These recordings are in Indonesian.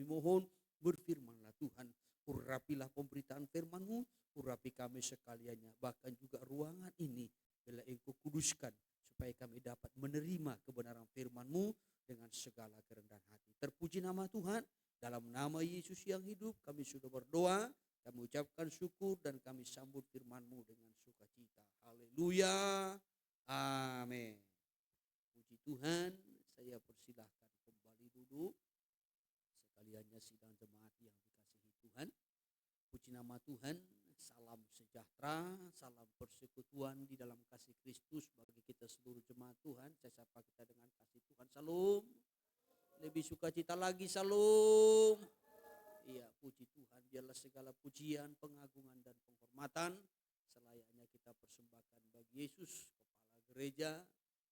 mohon berfirmanlah Tuhan. Urapilah pemberitaan firman-Mu, urapi kami sekaliannya. Bahkan juga ruangan ini bila Engkau kuduskan, supaya kami dapat menerima kebenaran firman-Mu dengan segala kerendahan hati. Terpuji nama Tuhan. Dalam nama Yesus yang hidup kami sudah berdoa, kami ucapkan syukur dan kami sambut firman-Mu dengan sukacita. Haleluya. Amin. Puji Tuhan, saya persilahkan kembali duduk. Sekaliannya sidang jemaat yang dikasihi Tuhan. Puji nama Tuhan, salam sejahtera, salam persekutuan di dalam kasih Kristus bagi kita seluruh jemaat Tuhan. Saya sapa kita dengan kasih Tuhan. Salam. Lebih sukacita lagi, salam. Iya, puji Tuhan. Biarlah segala pujian, pengagungan dan penghormatan selayaknya kita persembahkan bagi Yesus, kepala gereja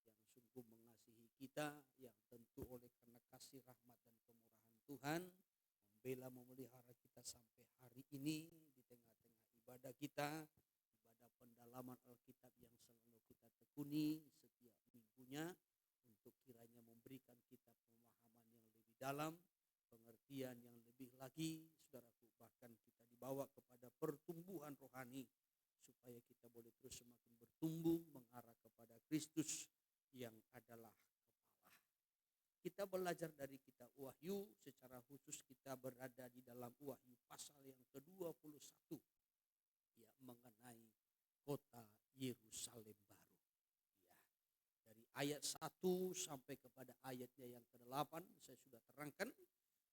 yang sungguh mengasihi kita, yang tentu oleh karena kasih rahmat dan kemurahan Tuhan membela memelihara kita sampai hari ini di tengah-tengah ibadah kita, ibadah pendalaman Alkitab yang selalu kita tekuni setiap minggunya, untuk kiranya memberikan kita pemahaman yang lebih dalam, pengertian yang lebih lagi, saudaraku, bahkan kita dibawa kepada pertumbuhan rohani supaya kita boleh terus semakin bertumbuh mengarah kepada Kristus yang adalah kepala. Kita belajar dari kitab Wahyu, secara khusus kita berada di dalam Wahyu pasal yang ke-21, ya, mengenai kota Yerusalem baru. Ya, dari ayat 1 sampai kepada ayatnya yang ke-8 saya sudah terangkan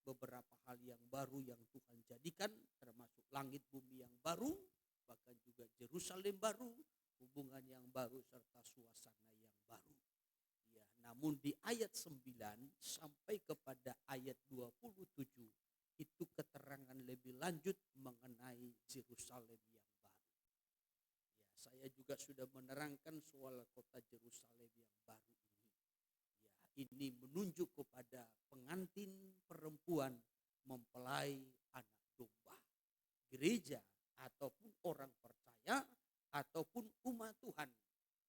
beberapa hal yang baru yang Tuhan jadikan, termasuk langit bumi yang baru, bahkan juga Yerusalem baru, hubungan yang baru serta suasana yang baru. Ya, namun di ayat 9 sampai kepada ayat 27 itu keterangan lebih lanjut mengenai Yerusalem yang baru. Ya, saya juga sudah menerangkan soal kota Yerusalem yang baru ini. Ya, ini menunjuk kepada pengantin perempuan mempelai anak domba. Gereja ataupun orang percaya ataupun umat Tuhan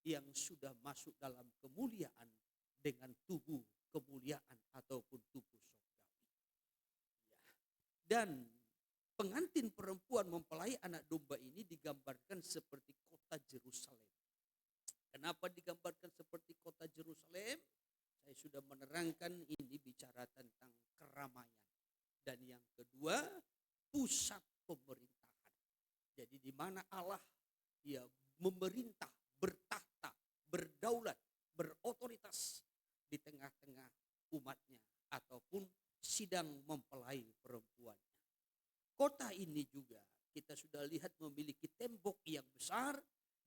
yang sudah masuk dalam kemuliaan dengan tubuh kemuliaan ataupun tubuh surgawi. Ya. Dan pengantin perempuan mempelai anak domba ini digambarkan seperti kota Yerusalem. Kenapa digambarkan seperti kota Yerusalem? Saya sudah menerangkan ini bicara tentang keramaian. Dan yang kedua, pusat pemerintahan. Jadi di mana Allah ya memerintah, bertahta, berdaulat, berotoritas di tengah-tengah umatnya ataupun sidang mempelai perempuannya. Kota ini juga kita sudah lihat memiliki tembok yang besar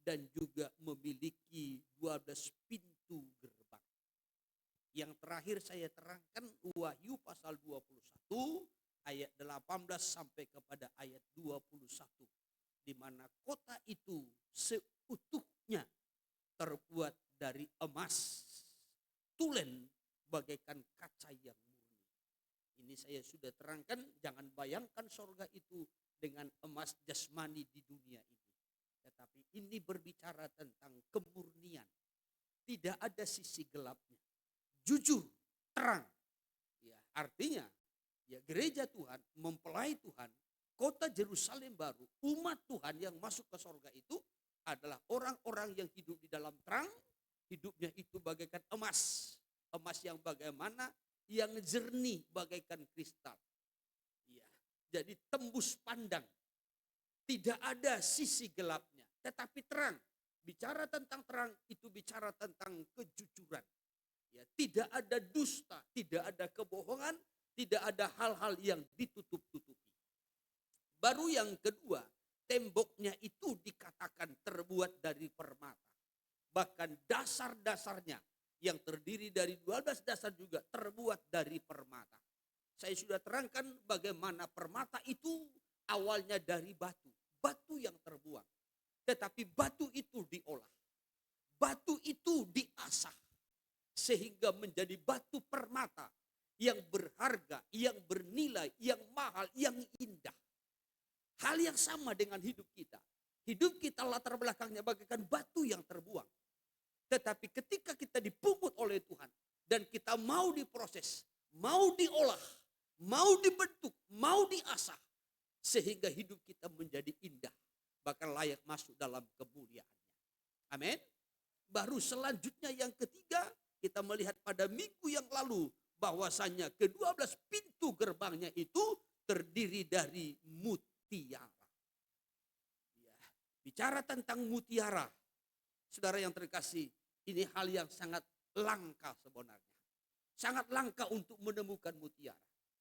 dan juga memiliki 12 pintu gerbang. Yang terakhir saya terangkan Wahyu pasal 21 ayat 18 sampai kepada ayat 21. Di mana kota itu seutuhnya terbuat dari emas, tulen bagaikan kaca yang murni. Ini saya sudah terangkan, jangan bayangkan sorga itu dengan emas jasmani di dunia ini. Tetapi ini berbicara tentang kemurnian. Tidak ada sisi gelapnya. Jujur, terang. Ya, artinya ya gereja Tuhan, mempelai Tuhan, kota Yerusalem baru, umat Tuhan yang masuk ke sorga itu adalah orang-orang yang hidup di dalam terang, hidupnya itu bagaikan emas. Emas yang bagaimana? Yang jernih bagaikan kristal. Ya, jadi tembus pandang. Tidak ada sisi gelapnya, tetapi terang. Bicara tentang terang itu bicara tentang kejujuran. Ya, tidak ada dusta, tidak ada kebohongan, tidak ada hal-hal yang ditutup-tutupi. Baru yang kedua, temboknya itu dikatakan terbuat dari permata. Bahkan dasar-dasarnya yang terdiri dari 12 dasar juga terbuat dari permata. Saya sudah terangkan bagaimana permata itu awalnya dari batu. Batu yang terbuang. Tetapi batu itu diolah. Batu itu diasah. Sehingga menjadi batu permata yang berharga, yang bernilai, yang mahal, yang indah. Hal yang sama dengan hidup kita. Hidup kita latar belakangnya bagaikan batu yang terbuang. Tetapi ketika kita dipungut oleh Tuhan dan kita mau diproses, mau diolah, mau dibentuk, mau diasah, sehingga hidup kita menjadi indah, bahkan layak masuk dalam kemuliaannya. Amin. Baru selanjutnya yang ketiga, kita melihat pada minggu yang lalu bahwasanya ke-12 pintu gerbangnya itu terdiri dari mutiara. Ya, bicara tentang mutiara, saudara yang terkasih, ini hal yang sangat langka sebenarnya. Sangat langka untuk menemukan mutiara.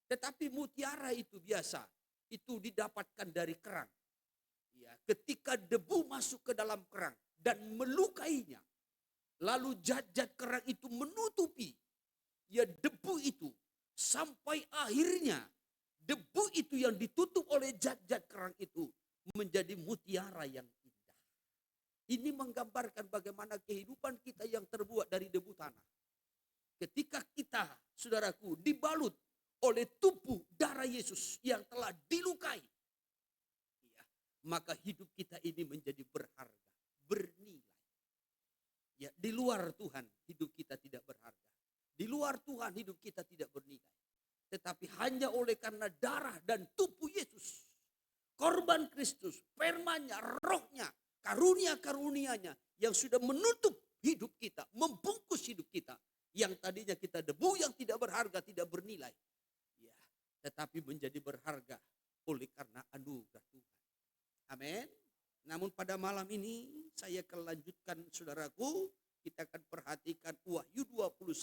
Tetapi mutiara itu biasa, itu didapatkan dari kerang. Ya, ketika debu masuk ke dalam kerang dan melukainya, lalu zat-zat kerang itu menutupi ya debu itu, sampai akhirnya debu itu yang ditutup oleh zat-zat kerang itu menjadi mutiara yang indah. Ini menggambarkan bagaimana kehidupan kita yang terbuat dari debu tanah. Ketika kita, saudaraku, dibalut oleh tubuh darah Yesus yang telah dilukai, ya, maka hidup kita ini menjadi berharga, bernilai. Ya, di luar Tuhan hidup kita tidak berharga. Di luar Tuhan hidup kita tidak bernilai. Tetapi hanya oleh karena darah dan tubuh Yesus, korban Kristus, firman-Nya, rohnya, karunia-karunianya yang sudah menutup hidup kita, membungkus hidup kita. Yang tadinya kita debu yang tidak berharga, tidak bernilai. Ya, tetapi menjadi berharga oleh karena anugerah Tuhan. Amin. Namun pada malam ini saya akan lanjutkan, saudaraku. Kita akan perhatikan Wahyu 21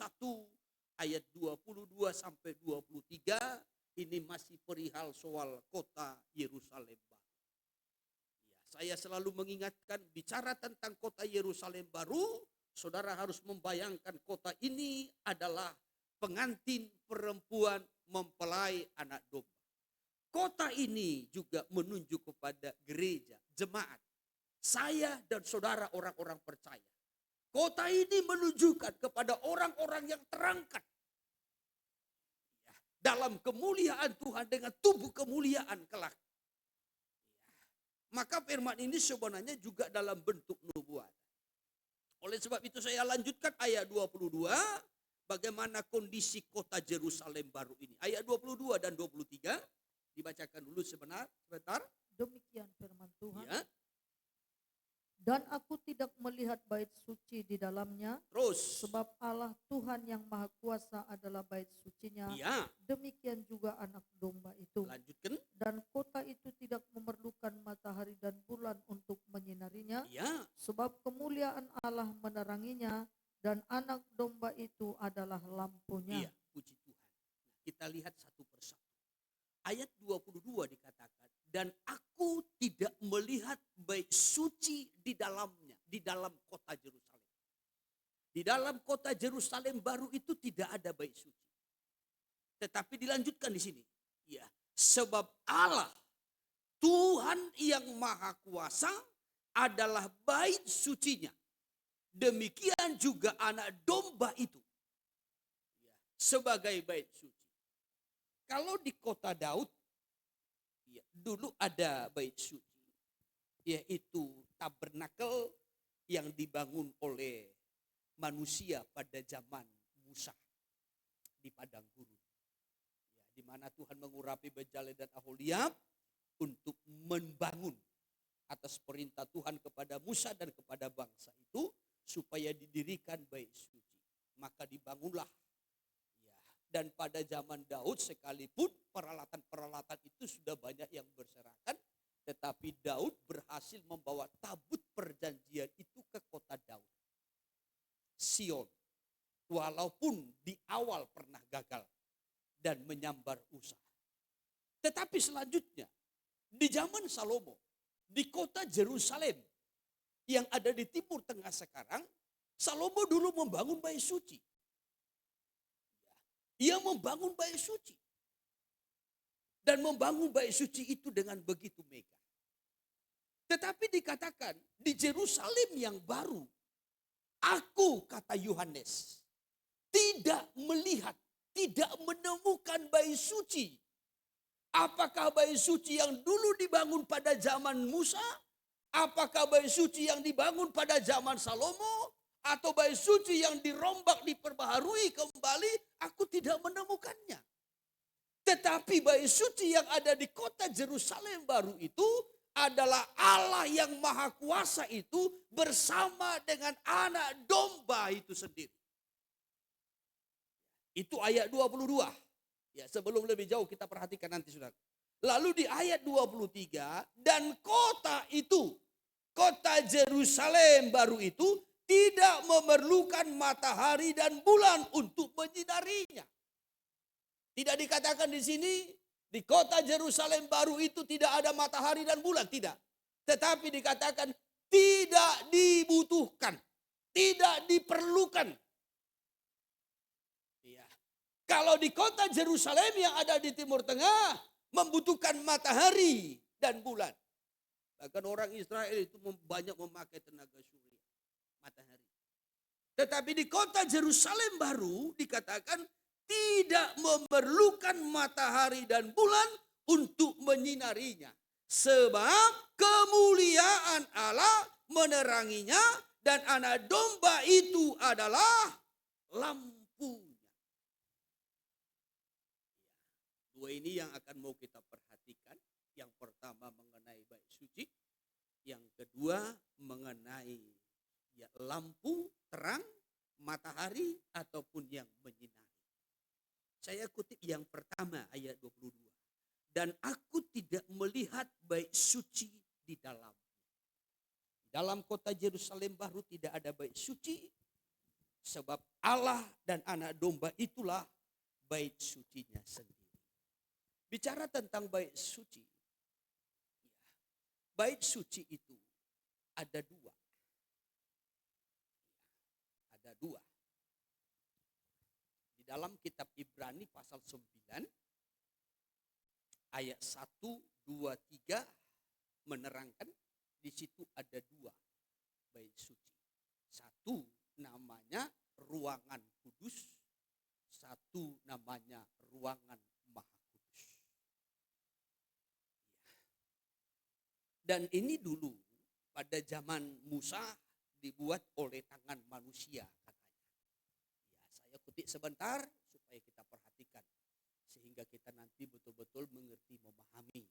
ayat 22 sampai 23. Ini masih perihal soal kota Yerusalem baru. Ya, saya selalu mengingatkan bicara tentang kota Yerusalem baru, saudara harus membayangkan kota ini adalah pengantin perempuan mempelai anak domba. Kota ini juga menunjuk kepada gereja, jemaat, saya dan saudara orang-orang percaya. Kota ini menunjukkan kepada orang-orang yang terangkat ya, dalam kemuliaan Tuhan dengan tubuh kemuliaan kelak. Ya, maka firman ini sebenarnya juga dalam bentuk nubuat. Oleh sebab itu saya lanjutkan ayat 22, bagaimana kondisi kota Yerusalem baru ini. Ayat 22 dan 23 dibacakan dulu sebentar. Demikian firman Tuhan. Ya. Dan aku tidak melihat bait suci di dalamnya. Terus. Sebab Allah Tuhan yang Maha Kuasa adalah bait sucinya. Ya. Demikian juga anak domba itu. Lanjutkan. Dan kota itu tidak memerlukan matahari dan bulan untuk menyinarinya. Ya. Sebab kemuliaan Allah meneranginya. Dan anak domba itu adalah lampunya. Iya, puji Tuhan. Nah, kita lihat satu persatu. Ayat 22 dikatakan, dan aku tidak melihat bait suci di dalamnya, di dalam kota Yerusalem. Di dalam kota Yerusalem baru itu tidak ada bait suci. Tetapi dilanjutkan di sini. Ya, sebab Allah, Tuhan yang Maha Kuasa adalah bait sucinya. Demikian juga anak domba itu. Ya, sebagai bait suci. Kalau di kota Daud, ya, dulu ada bait suci, yaitu tabernakel yang dibangun oleh manusia pada zaman Musa di padang gurun. Ya, di mana Tuhan mengurapi Bezalel dan Aholiab untuk membangun atas perintah Tuhan kepada Musa dan kepada bangsa itu supaya didirikan bait suci. Maka dibangunlah. Dan pada zaman Daud sekalipun peralatan-peralatan itu sudah banyak yang berserakan. Tetapi Daud berhasil membawa tabut perjanjian itu ke kota Daud, Sion. Walaupun di awal pernah gagal dan menyambar usaha. Tetapi selanjutnya di zaman Salomo, di kota Yerusalem yang ada di timur tengah sekarang, Salomo dulu membangun bait suci. Ia membangun bait suci. Dan membangun bait suci itu dengan begitu megah. Tetapi dikatakan di Yerusalem yang baru, aku, kata Yohanes, tidak melihat, tidak menemukan bait suci. Apakah bait suci yang dulu dibangun pada zaman Musa? Apakah bait suci yang dibangun pada zaman Salomo? Atau bait suci yang dirombak, diperbaharui kembali? Aku tidak menemukannya. Tetapi bait suci yang ada di kota Yerusalem baru itu adalah Allah yang maha kuasa itu bersama dengan anak domba itu sendiri. Itu ayat 22. Ya, sebelum lebih jauh kita perhatikan nanti saudara. Lalu di ayat 23, dan kota itu, kota Yerusalem baru itu tidak memerlukan matahari dan bulan untuk menyinarinya. Tidak dikatakan di sini, di kota Yerusalem baru itu tidak ada matahari dan bulan, tidak. Tetapi dikatakan tidak dibutuhkan, tidak diperlukan. Ya. Kalau di kota Yerusalem yang ada di Timur Tengah, membutuhkan matahari dan bulan. Bahkan orang Israel itu banyak memakai tenaga surya, matahari. Tetapi di kota Yerusalem baru dikatakan tidak memerlukan matahari dan bulan untuk menyinarinya. Sebab kemuliaan Allah meneranginya dan anak domba itu adalah lampunya. Dua ini yang akan mau kita perhatikan. Yang pertama mengenai bait suci. Yang kedua mengenai ya, lampu, terang, matahari ataupun yang menyinari. Saya kutip yang pertama ayat 22. Dan aku tidak melihat bait suci di dalamnya. Di dalam kota Yerusalem baru tidak ada bait suci. Sebab Allah dan anak domba itulah bait sucinya sendiri. Bicara tentang bait suci. Bait suci itu ada dua. Ada dua. Di dalam kitab Ibrani pasal 9 ayat 1, 2, 3 menerangkan di situ ada dua bait suci. Satu namanya ruangan kudus, satu namanya ruangan maha kudus. Dan ini dulu pada zaman Musa dibuat oleh tangan manusia katanya. Ya, saya kutip sebentar supaya kita perhatikan. Sehingga kita nanti betul-betul mengerti, memahami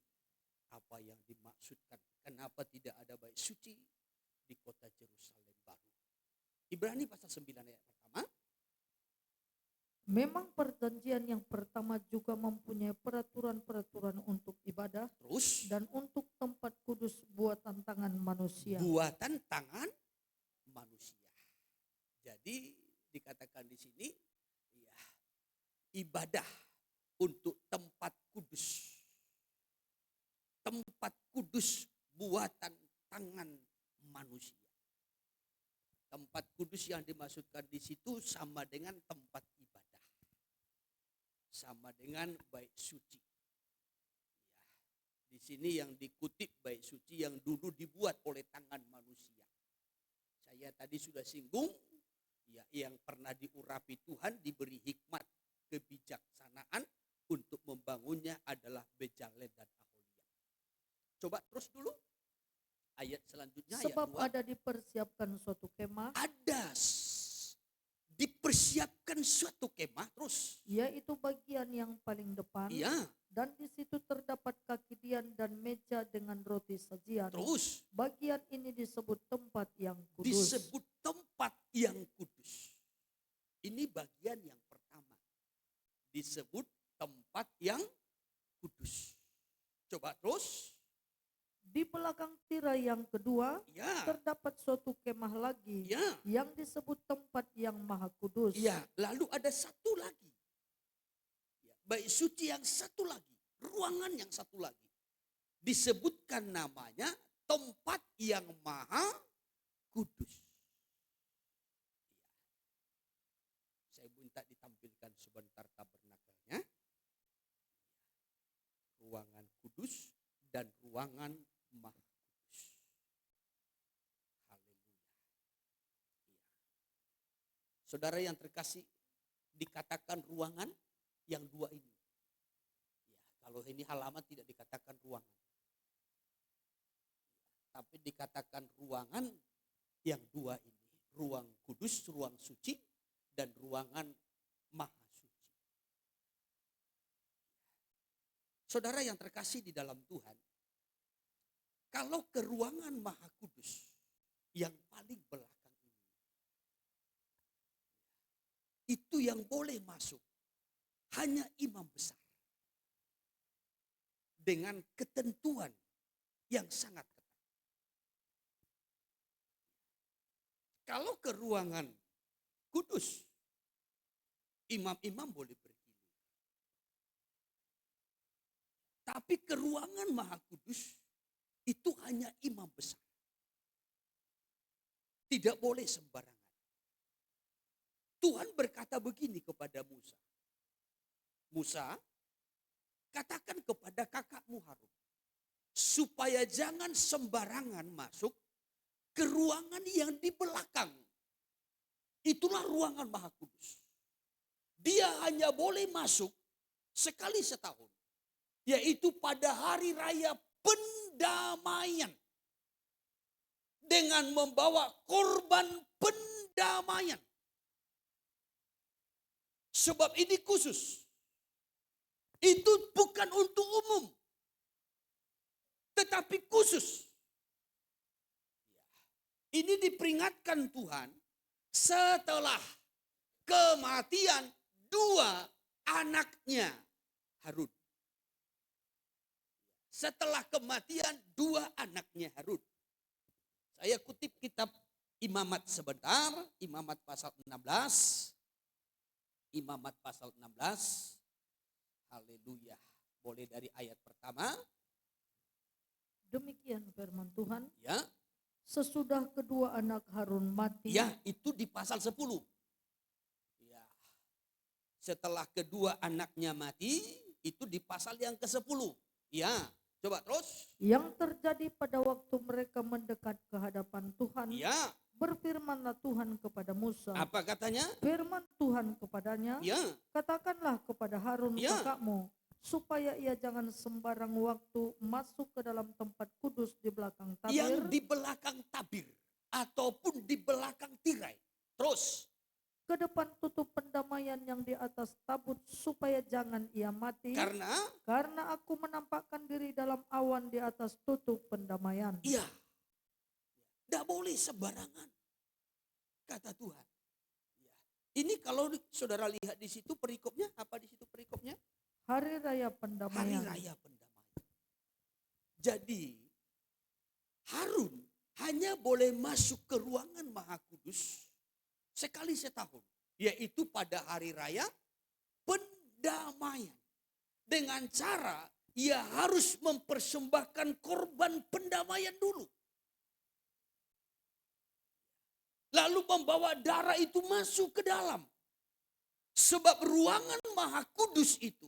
apa yang dimaksudkan. Kenapa tidak ada bait suci di kota Yerusalem baru. Ibrani pasal 9 ayat pertama. Memang perjanjian yang pertama juga mempunyai peraturan-peraturan untuk ibadah Terus dan untuk tempat kudus buatan tangan manusia. buatan tangan manusia. Jadi dikatakan di sini ya, ibadah untuk tempat kudus. Tempat kudus buatan tangan manusia. Tempat kudus yang dimaksudkan di situ sama dengan tempat ibadah. Sama dengan bait suci. Ya, di sini yang dikutip bait suci yang dulu dibuat oleh tangan manusia. Saya tadi sudah singgung, ya, yang pernah diurapi Tuhan diberi hikmat kebijaksanaan untuk membangunnya adalah Bezalel dan Aholia. Coba terus dulu ayat selanjutnya. Sebab ayat 2. ada dipersiapkan suatu kemah, Ada dipersiapkan suatu kemah terus. yaitu bagian yang paling depan, Iya, dan di situ terdapat kaki dian dan meja dengan roti sajian. terus Bagian ini disebut tempat yang kudus. disebut tempat yang kudus. Ini bagian yang pertama. Disebut tempat yang kudus. Coba terus. Di belakang tirai yang kedua Ya, terdapat suatu kemah lagi ya, yang disebut tempat yang maha kudus. ya. Lalu ada satu lagi. Ya, bait suci yang satu lagi. Ruangan yang satu lagi. Disebutkan namanya tempat yang maha kudus. Saya minta ditampilkan sebentar tabernakelnya. Ruangan kudus dan ruangan maha kudus. Haleluya. Ya. Saudara yang terkasih, dikatakan ruangan yang dua ini. Ya, kalau ini halaman tidak dikatakan ruangan. Ya, tapi dikatakan ruangan yang dua ini. Ruang kudus, ruang suci, dan ruangan maha suci. Saudara yang terkasih di dalam Tuhan, kalau ke ruangan Maha Kudus yang paling belakang ini, itu yang boleh masuk hanya imam besar. Dengan ketentuan yang sangat ketat. Kalau ke ruangan kudus, imam-imam boleh bergilir. Tapi ke ruangan Maha Kudus, itu hanya imam besar. Tidak boleh sembarangan. Tuhan berkata begini kepada Musa. Musa, katakan kepada kakakmu Harun, supaya jangan sembarangan masuk ke ruangan yang di belakang. Itulah ruangan Maha Kudus. Dia hanya boleh masuk sekali setahun, yaitu pada hari raya pendamaian. Dengan membawa korban pendamaian. Sebab ini khusus. Itu bukan untuk umum, tetapi khusus. Ini diperingatkan Tuhan setelah kematian dua anaknya Harun. Setelah kematian dua anaknya Harun. Saya kutip kitab Imamat sebentar, Imamat pasal 16. Imamat pasal 16. Haleluya. Boleh dari ayat pertama. Demikian firman Tuhan. Ya. Sesudah kedua anak Harun mati. Ya, itu di pasal 10. Ya. Setelah kedua anaknya mati, itu di pasal yang ke-10. Ya, coba terus. Yang terjadi pada waktu mereka mendekat ke hadapan Tuhan. Ya. Berfirmanlah Tuhan kepada Musa. Apa katanya? Firman Tuhan kepadanya. Ya. Katakanlah kepada Harun kakakmu, supaya ia jangan sembarang waktu masuk ke dalam tempat kudus di belakang tabir. Yang di belakang tabir, ataupun di belakang tirai. Terus. Ke depan tutup pendamaian yang di atas tabut, supaya jangan ia mati. Karena aku menampakkan diri dalam awan di atas tutup pendamaian. Iya. Tidak boleh sembarangan, kata Tuhan. Ya. Ini kalau saudara lihat di situ perikopnya, apa di situ perikopnya? Hari Raya Pendamaian. Hari Raya Pendamaian. Jadi Harun hanya boleh masuk ke ruangan Maha Kudus sekali setahun, yaitu pada Hari Raya Pendamaian. Dengan cara ia harus mempersembahkan korban pendamaian dulu. Lalu membawa darah itu masuk ke dalam. Sebab ruangan Maha Kudus itu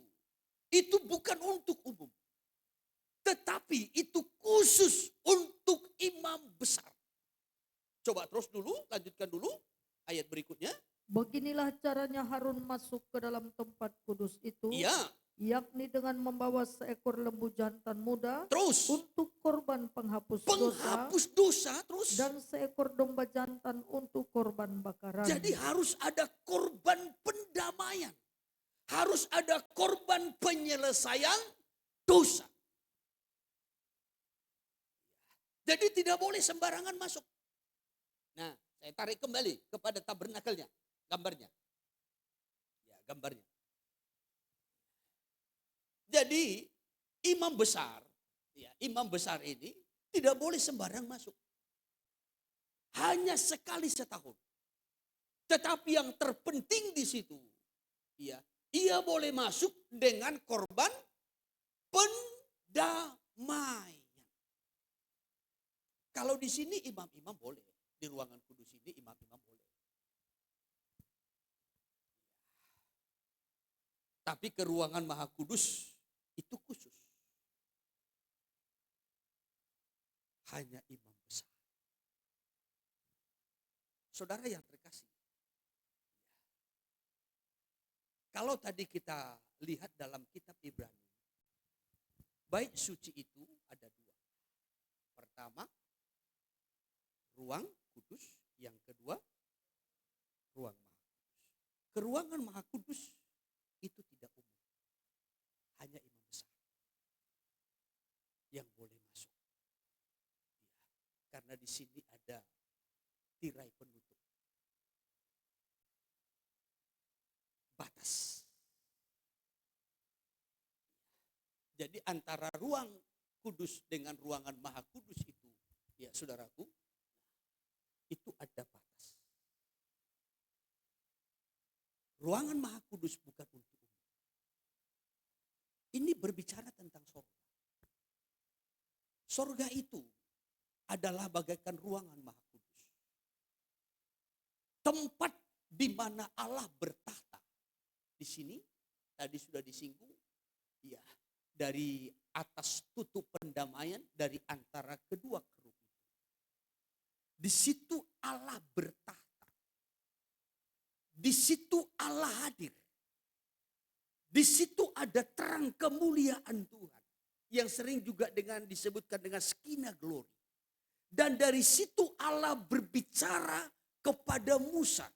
bukan untuk umum. Tetapi itu khusus untuk imam besar. Coba terus dulu, lanjutkan dulu ayat berikutnya. Beginilah caranya Harun masuk ke dalam tempat kudus itu. Iya. Yakni dengan membawa seekor lembu jantan muda. Terus. Untuk korban penghapus dosa. Terus. Dan seekor domba jantan untuk korban bakaran. Jadi harus ada korban pendamaian. Harus ada korban penyelesaian dosa. Jadi tidak boleh sembarangan masuk. Nah, saya tarik kembali kepada tabernakelnya, gambarnya. Ya, gambarnya. Jadi imam besar ini tidak boleh sembarang masuk. Hanya sekali setahun. Tetapi yang terpenting di situ, ia boleh masuk dengan korban pendamaian. Kalau di sini imam-imam boleh, di ruangan kudus ini imam-imam boleh. Tapi ke ruangan Maha Kudus itu khusus. Hanya imam besar. Saudara yang terkasih. Kalau tadi kita lihat dalam kitab Ibrani. Bait suci itu ada dua. Pertama, ruang kudus. Yang kedua, ruang Maha Kudus. Ke ruangan Maha Kudus itu tidak umum. Hanya imam besar. di sini ada tirai penutup. Batas. Jadi antara ruang kudus dengan ruangan maha kudus itu, ya saudaraku, itu ada batas. Ruangan maha kudus bukan untuk umum. Ini berbicara tentang sorga. Sorga itu adalah bagaikan ruangan maha kudus. Tempat di mana Allah bertahta. Di sini tadi sudah disinggung, ya, dari atas tutup pendamaian dari antara kedua kerub itu. Di situ Allah bertahta. Di situ Allah hadir. Di situ ada terang kemuliaan Tuhan. Yang sering juga disebutkan dengan Shekinah glory. Dan dari situ Allah berbicara kepada Musa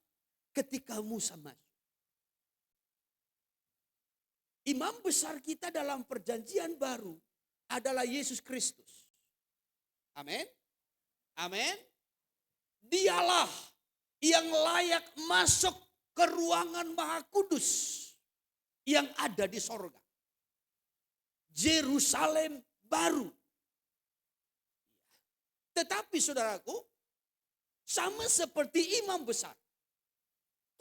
ketika Musa masuk. Imam besar kita dalam perjanjian baru adalah Yesus Kristus. Amin. Amin. Dialah yang layak masuk ke ruangan maha kudus yang ada di sorga. Yerusalem baru. Tetapi saudaraku, sama seperti imam besar.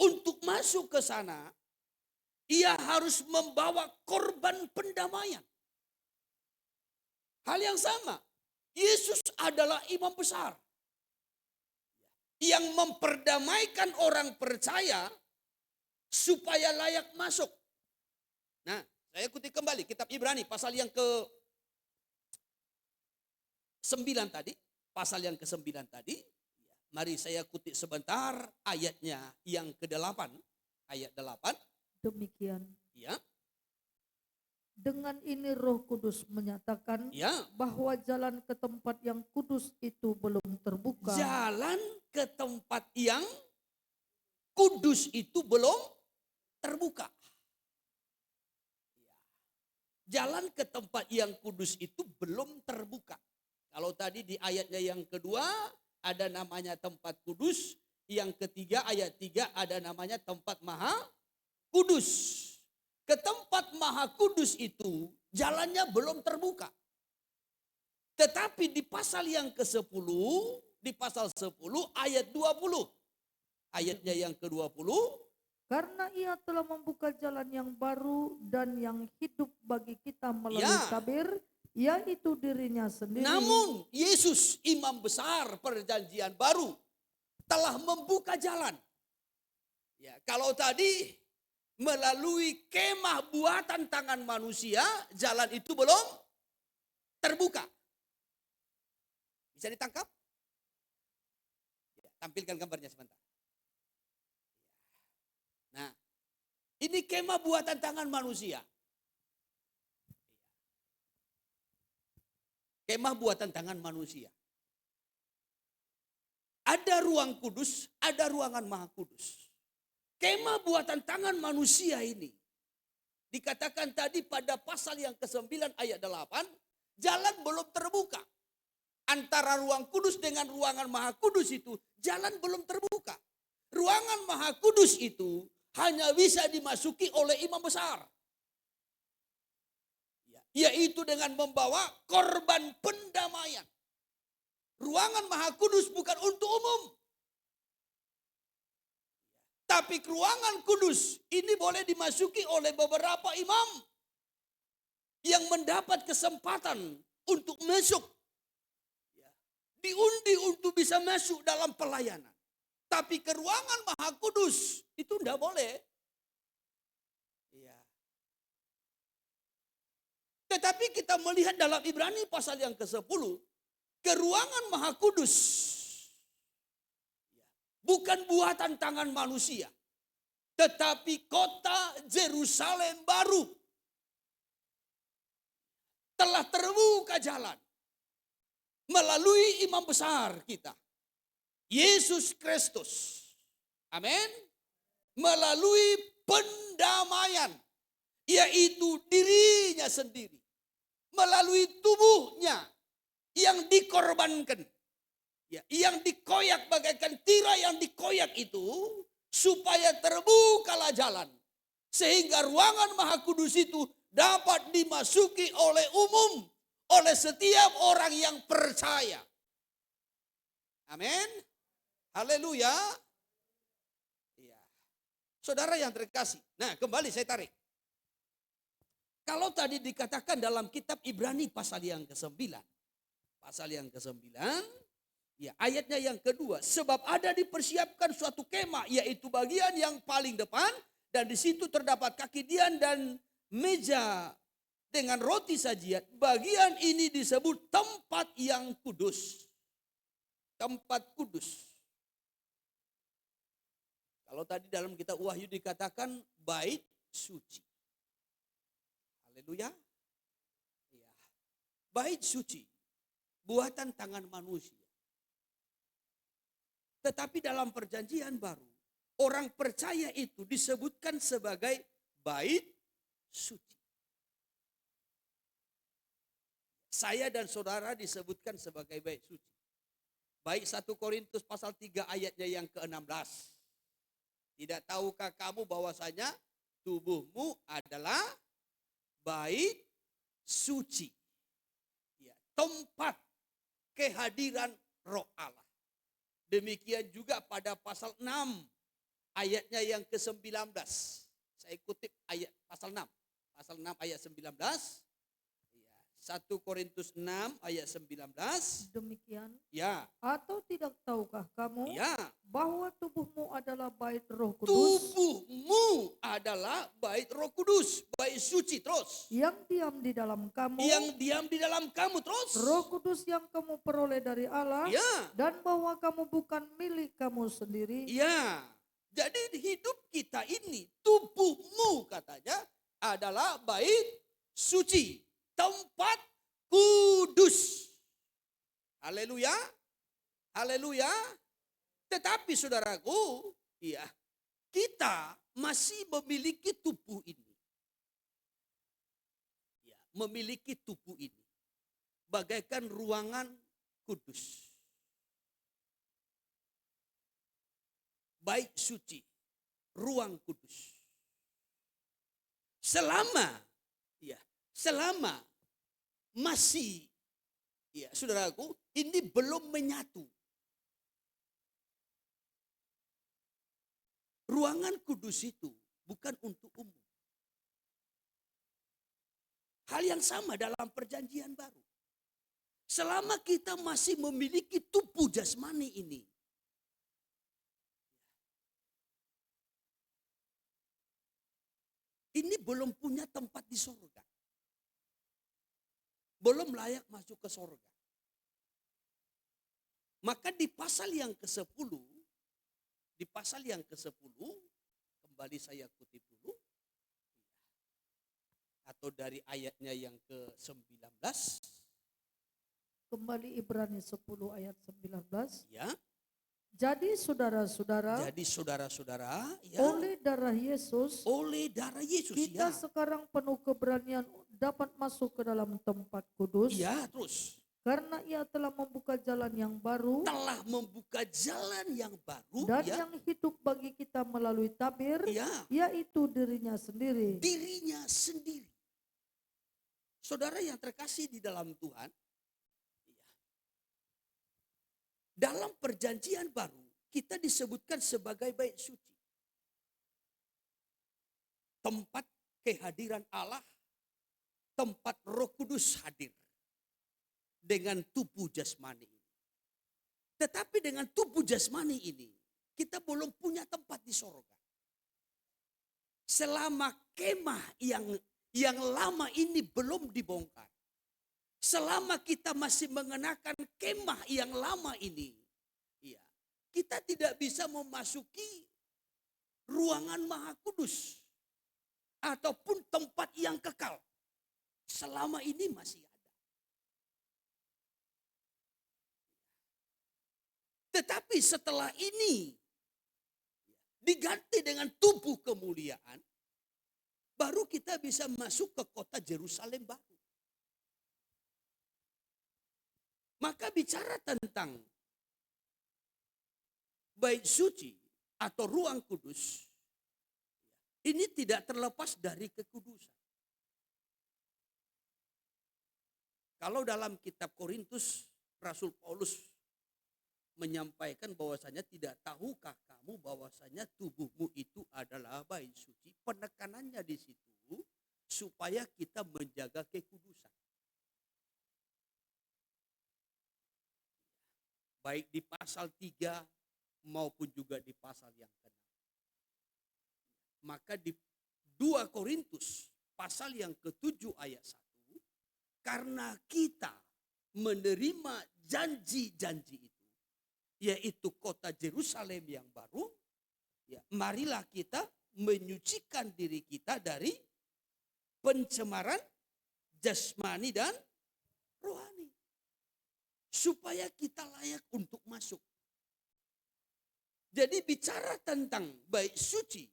Untuk masuk ke sana, ia harus membawa korban pendamaian. Hal yang sama, Yesus adalah imam besar yang memperdamaikan orang percaya supaya layak masuk. Nah, saya kutip kembali kitab Ibrani pasal yang ke-9 tadi. Pasal yang ke-9 tadi. Mari saya kutip sebentar ayatnya yang ke-8. Ayat 8. Demikian. Ya. Dengan ini Roh Kudus menyatakan bahwa jalan ke tempat yang kudus itu belum terbuka. Jalan ke tempat yang kudus itu belum terbuka. Jalan ke tempat yang kudus itu belum terbuka. Kalau tadi di ayatnya yang kedua ada namanya tempat kudus. Yang ketiga ayat 3 ada namanya tempat maha kudus. Ke tempat maha kudus itu jalannya belum terbuka. Tetapi di pasal yang ke-10, di pasal 10 ayat 20. Ayatnya yang ke-20. Karena ia telah membuka jalan yang baru dan yang hidup bagi kita melalui tabir, yaitu dirinya sendiri. Namun Yesus imam besar perjanjian baru telah membuka jalan. Ya, kalau tadi melalui kemah buatan tangan manusia, jalan itu belum terbuka. Bisa ditangkap? Ya, tampilkan gambarnya sebentar. Nah, ini kemah buatan tangan manusia. Kemah buatan tangan manusia. Ada ruang kudus, ada ruangan maha kudus. Kemah buatan tangan manusia ini. Dikatakan tadi pada pasal yang ke-9 ayat 8, jalan belum terbuka. Antara ruang kudus dengan ruangan maha kudus itu, jalan belum terbuka. Ruangan maha kudus itu hanya bisa dimasuki oleh imam besar. Yaitu dengan membawa korban pendamaian. Ruangan maha kudus bukan untuk umum. Tapi ruangan kudus ini boleh dimasuki oleh beberapa imam yang mendapat kesempatan untuk masuk. Diundi untuk bisa masuk dalam pelayanan. Tapi ke ruangan maha kudus itu tidak boleh. Tetapi kita melihat dalam Ibrani pasal yang ke-10. Ke ruangan maha kudus. Bukan buatan tangan manusia. Tetapi kota Yerusalem baru. Telah terbuka jalan. Melalui imam besar kita. Yesus Kristus. Amin. Melalui pendamaian. Yaitu dirinya sendiri. Melalui tubuhnya yang dikorbankan. Ya, yang dikoyak bagaikan tirai yang dikoyak itu supaya terbukalah jalan. Sehingga ruangan Maha Kudus itu dapat dimasuki oleh umum, oleh setiap orang yang percaya. Amin. Haleluya. Ya. Saudara yang terkasih. Nah, kembali saya tarik. Kalau tadi dikatakan dalam kitab Ibrani pasal yang ke-9. Pasal yang ke-9. Ya, ayatnya yang kedua. Sebab ada dipersiapkan suatu kemah, yaitu bagian yang paling depan. Dan di situ terdapat kaki dian dan meja dengan roti sajian. Bagian ini disebut tempat yang kudus. Tempat kudus. Kalau tadi dalam kitab Wahyu dikatakan bait suci. Haleluya. Ya. Bait suci. Buatan tangan manusia. Tetapi dalam perjanjian baru, orang percaya itu disebutkan sebagai bait suci. Saya dan saudara disebutkan sebagai bait suci. Baik 1 Korintus pasal 3 ayatnya yang ke-16. Tidak tahukah kamu bahwasanya tubuhmu adalah bait suci. Ya, tempat kehadiran Roh Allah. Demikian juga pada pasal 6 ayatnya yang ke-19. Saya kutip ayat pasal 6. Pasal 6 ayat 19. 1 Korintus 6 ayat 19. Demikian. Ya. Atau tidak tahukah kamu bahwa tubuhmu adalah bait Roh Kudus? Tubuhmu adalah bait Roh Kudus, bait suci terus. Yang diam di dalam kamu. Yang diam di dalam kamu terus. Roh Kudus yang kamu peroleh dari Allah. Ya. Dan bahwa kamu bukan milik kamu sendiri. Ya. Jadi hidup kita ini, tubuhmu katanya adalah bait suci. Tempat kudus. Haleluya. Haleluya. Tetapi saudaraku, ya, kita masih memiliki tubuh ini. Ya, memiliki tubuh ini. Bagaikan ruangan kudus. Bait suci. Ruang kudus. Selama masih, ya saudaraku, ini belum menyatu. Ruangan kudus itu bukan untuk umum. Hal yang sama dalam perjanjian baru. Selama kita masih memiliki tubuh jasmani ini belum punya tempat di surga. Belum layak masuk ke surga. Maka di pasal yang ke-10, kembali saya kutip dulu, atau dari ayatnya yang ke-19. Kembali Ibrani 10 ayat 19. Ya. Jadi saudara-saudara, ya, oleh darah Yesus, kita ya, sekarang penuh keberanian dapat masuk ke dalam tempat kudus. Ya, terus. Karena ia telah membuka jalan yang baru. Dan ya, yang hidup bagi kita melalui tabir, ya, yaitu dirinya sendiri. Saudara yang terkasih di dalam Tuhan, dalam perjanjian baru kita disebutkan sebagai bait suci. Tempat kehadiran Allah, tempat Roh Kudus hadir dengan tubuh jasmani ini. Tetapi dengan tubuh jasmani ini kita belum punya tempat di sorga. Selama kemah yang lama ini belum dibongkar. Selama kita masih mengenakan kemah yang lama ini, ya, kita tidak bisa memasuki ruangan Maha Kudus ataupun tempat yang kekal. Selama ini masih ada. Tetapi setelah ini diganti dengan tubuh kemuliaan, baru kita bisa masuk ke kota Yerusalem baru. Maka bicara tentang bait suci atau ruang kudus ini tidak terlepas dari kekudusan. Kalau dalam kitab Korintus, Rasul Paulus menyampaikan bahwasanya tidak tahukah kamu bahwasanya tubuhmu itu adalah bait suci. Penekanannya di situ supaya kita menjaga kekudusan. Baik di pasal 3 maupun juga di pasal yang ke-6. Maka di 2 Korintus pasal yang ke-7 ayat 1, karena kita menerima janji-janji itu, yaitu kota Yerusalem yang baru, ya, marilah kita menyucikan diri kita dari pencemaran jasmani dan rohani, supaya kita layak untuk masuk. Jadi bicara tentang bait suci,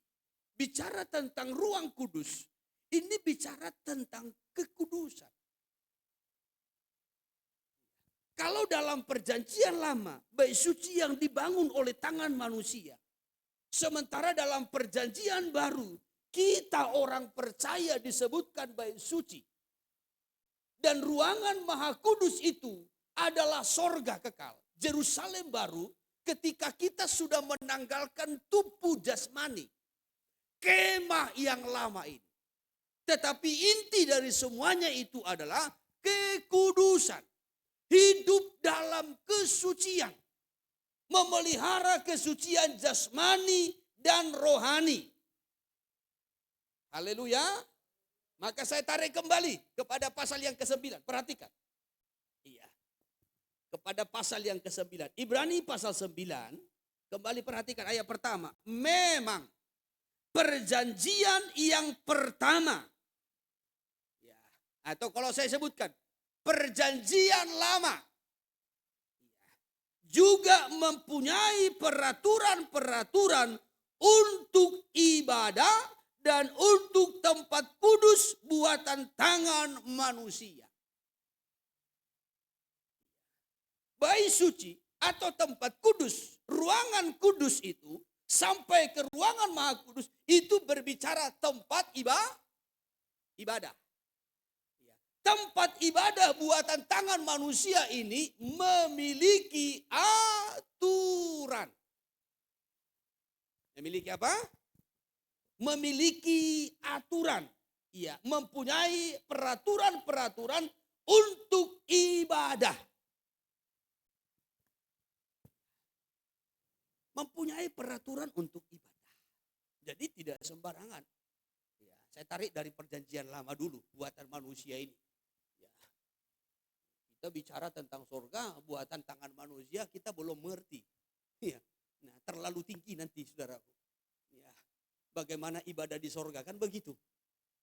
bicara tentang ruang kudus, ini bicara tentang kekudusan. Kalau dalam perjanjian lama, bait suci yang dibangun oleh tangan manusia. Sementara dalam perjanjian baru, kita orang percaya disebutkan bait suci. Dan ruangan maha kudus itu adalah sorga kekal. Yerusalem baru ketika kita sudah menanggalkan tubuh jasmani. Kemah yang lama ini. Tetapi inti dari semuanya itu adalah kekudusan. Hidup dalam kesucian. Memelihara kesucian jasmani dan rohani. Haleluya. Maka saya tarik kembali kepada pasal yang ke-9. Perhatikan. Iya. Kepada pasal yang ke-9. Ibrani pasal 9. Kembali perhatikan ayat pertama. Memang perjanjian yang pertama. Ya. Atau kalau saya sebutkan. Perjanjian lama juga mempunyai peraturan-peraturan untuk ibadah dan untuk tempat kudus buatan tangan manusia. Bait suci atau tempat kudus, ruangan kudus itu sampai ke ruangan maha kudus itu berbicara tempat ibadah. Tempat ibadah buatan tangan manusia ini memiliki aturan. Memiliki apa? Memiliki aturan. Iya, mempunyai peraturan-peraturan untuk ibadah. Mempunyai peraturan untuk ibadah. Jadi tidak sembarangan. Ya, saya tarik dari perjanjian lama dulu, buatan manusia ini. Kita bicara tentang surga, buatan tangan manusia, kita belum mengerti. Ya. Nah, terlalu tinggi nanti saudaraku. Ya. Bagaimana ibadah di surga, kan begitu.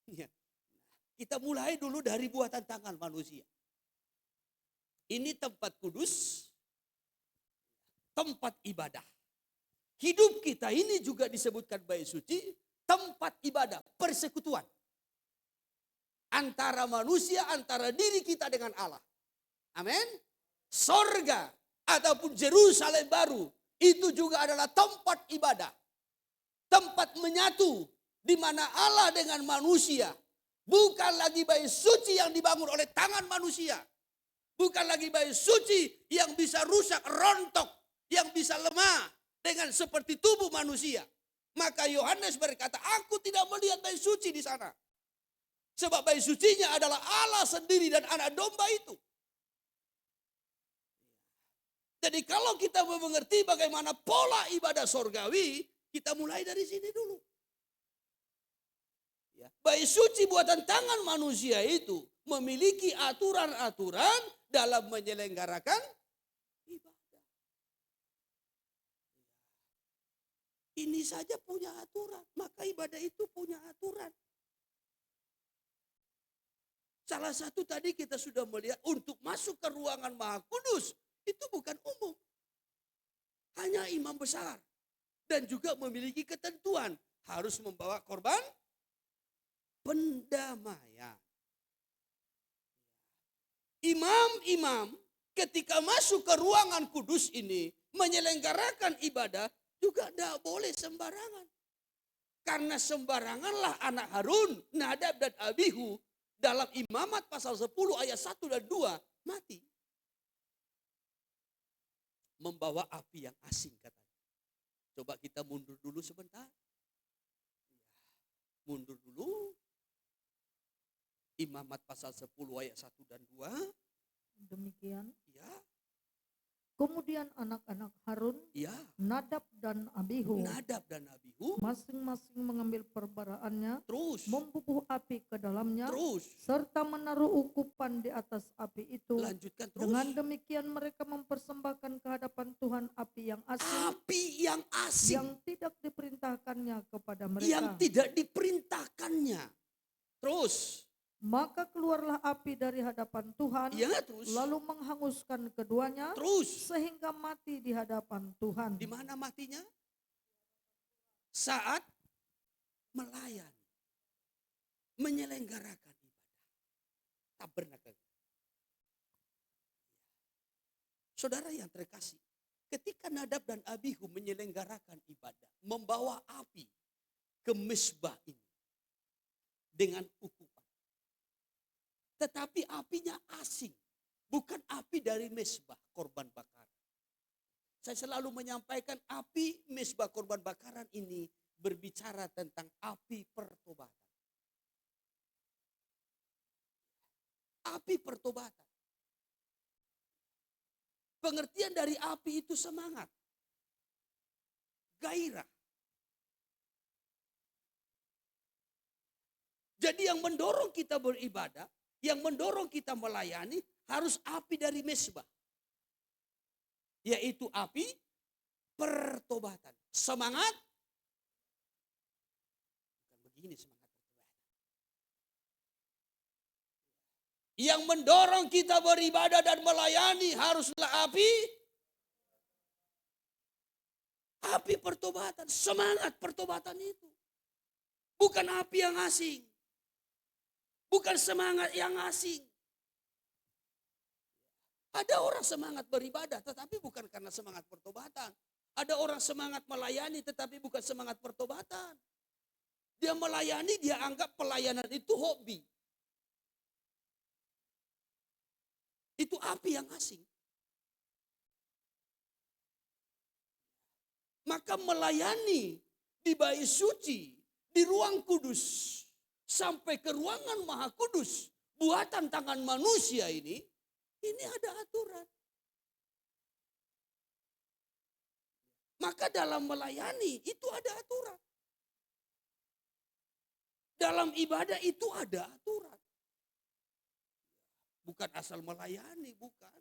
Ya. Kita mulai dulu dari buatan tangan manusia. Ini tempat kudus, tempat ibadah. Hidup kita ini juga disebutkan bait suci, tempat ibadah, persekutuan. Antara manusia, antara diri kita dengan Allah. Amin. Sorga ataupun Yerusalem baru itu juga adalah tempat ibadah. Tempat menyatu di mana Allah dengan manusia. Bukan lagi bait suci yang dibangun oleh tangan manusia. Bukan lagi bait suci yang bisa rusak, rontok, yang bisa lemah dengan seperti tubuh manusia. Maka Yohanes berkata, aku tidak melihat bait suci di sana. Sebab bait sucinya adalah Allah sendiri dan anak domba itu. Jadi kalau kita mau mengerti bagaimana pola ibadah sorgawi, kita mulai dari sini dulu. Ya, bait suci buatan tangan manusia itu memiliki aturan-aturan dalam menyelenggarakan ibadah. Ini saja punya aturan, maka ibadah itu punya aturan. Salah satu tadi kita sudah melihat untuk masuk ke ruangan maha kudus. Itu bukan umum. Hanya imam besar. Dan juga memiliki ketentuan. Harus membawa korban pendamaian. Imam-imam ketika masuk ke ruangan kudus ini. Menyelenggarakan ibadah. juga tidak boleh sembarangan. Karena sembaranganlah anak Harun, Nadab dan Abihu dalam Imamat pasal 10 ayat 1 dan 2 mati. Membawa api yang asing katanya. Coba kita mundur dulu sebentar. Mundur dulu. Imamat pasal 10 ayat 1 dan 2. Demikian. Ya. Kemudian anak-anak Harun, Ya. Nadab dan Abihu, Nadab dan Abihu masing-masing mengambil perbaraannya, terus membubuh api ke dalamnya, terus serta menaruh ukupan di atas api itu. lanjutkan terus. Dengan demikian mereka mempersembahkan kehadapan Tuhan api yang asing, Api yang asing yang tidak diperintahkannya kepada mereka. yang tidak diperintahkannya. Terus Maka keluarlah api dari hadapan Tuhan, ya, terus lalu menghanguskan keduanya, terus sehingga mati di hadapan Tuhan. di mana matinya? Saat melayani, menyelenggarakan ibadah. Tabernakel. Saudara yang terkasih, ketika Nadab dan Abihu menyelenggarakan ibadah, membawa api ke mezbah ini dengan ukupan. Tetapi apinya asing, bukan api dari mezbah korban bakaran. Saya selalu menyampaikan api mezbah korban bakaran ini berbicara tentang api pertobatan. Api pertobatan. Pengertian dari api itu semangat, gairah. Jadi yang mendorong kita beribadah, yang mendorong kita melayani harus api dari mezbah. Yaitu api pertobatan. Semangat. Bukan begini semangat pertobatan. Yang mendorong kita beribadah dan melayani haruslah api pertobatan. Semangat pertobatan itu. Bukan api yang asing. Bukan semangat yang asing. Ada orang semangat beribadah tetapi bukan karena semangat pertobatan. Ada orang semangat melayani tetapi bukan semangat pertobatan. Dia melayani, dia anggap pelayanan itu hobi. Itu api yang asing. Maka melayani di bait suci, di ruang kudus, sampai ke ruangan maha kudus, buatan tangan manusia ini ada aturan. Maka dalam melayani itu ada aturan. Dalam ibadah itu ada aturan. Bukan asal melayani, bukan.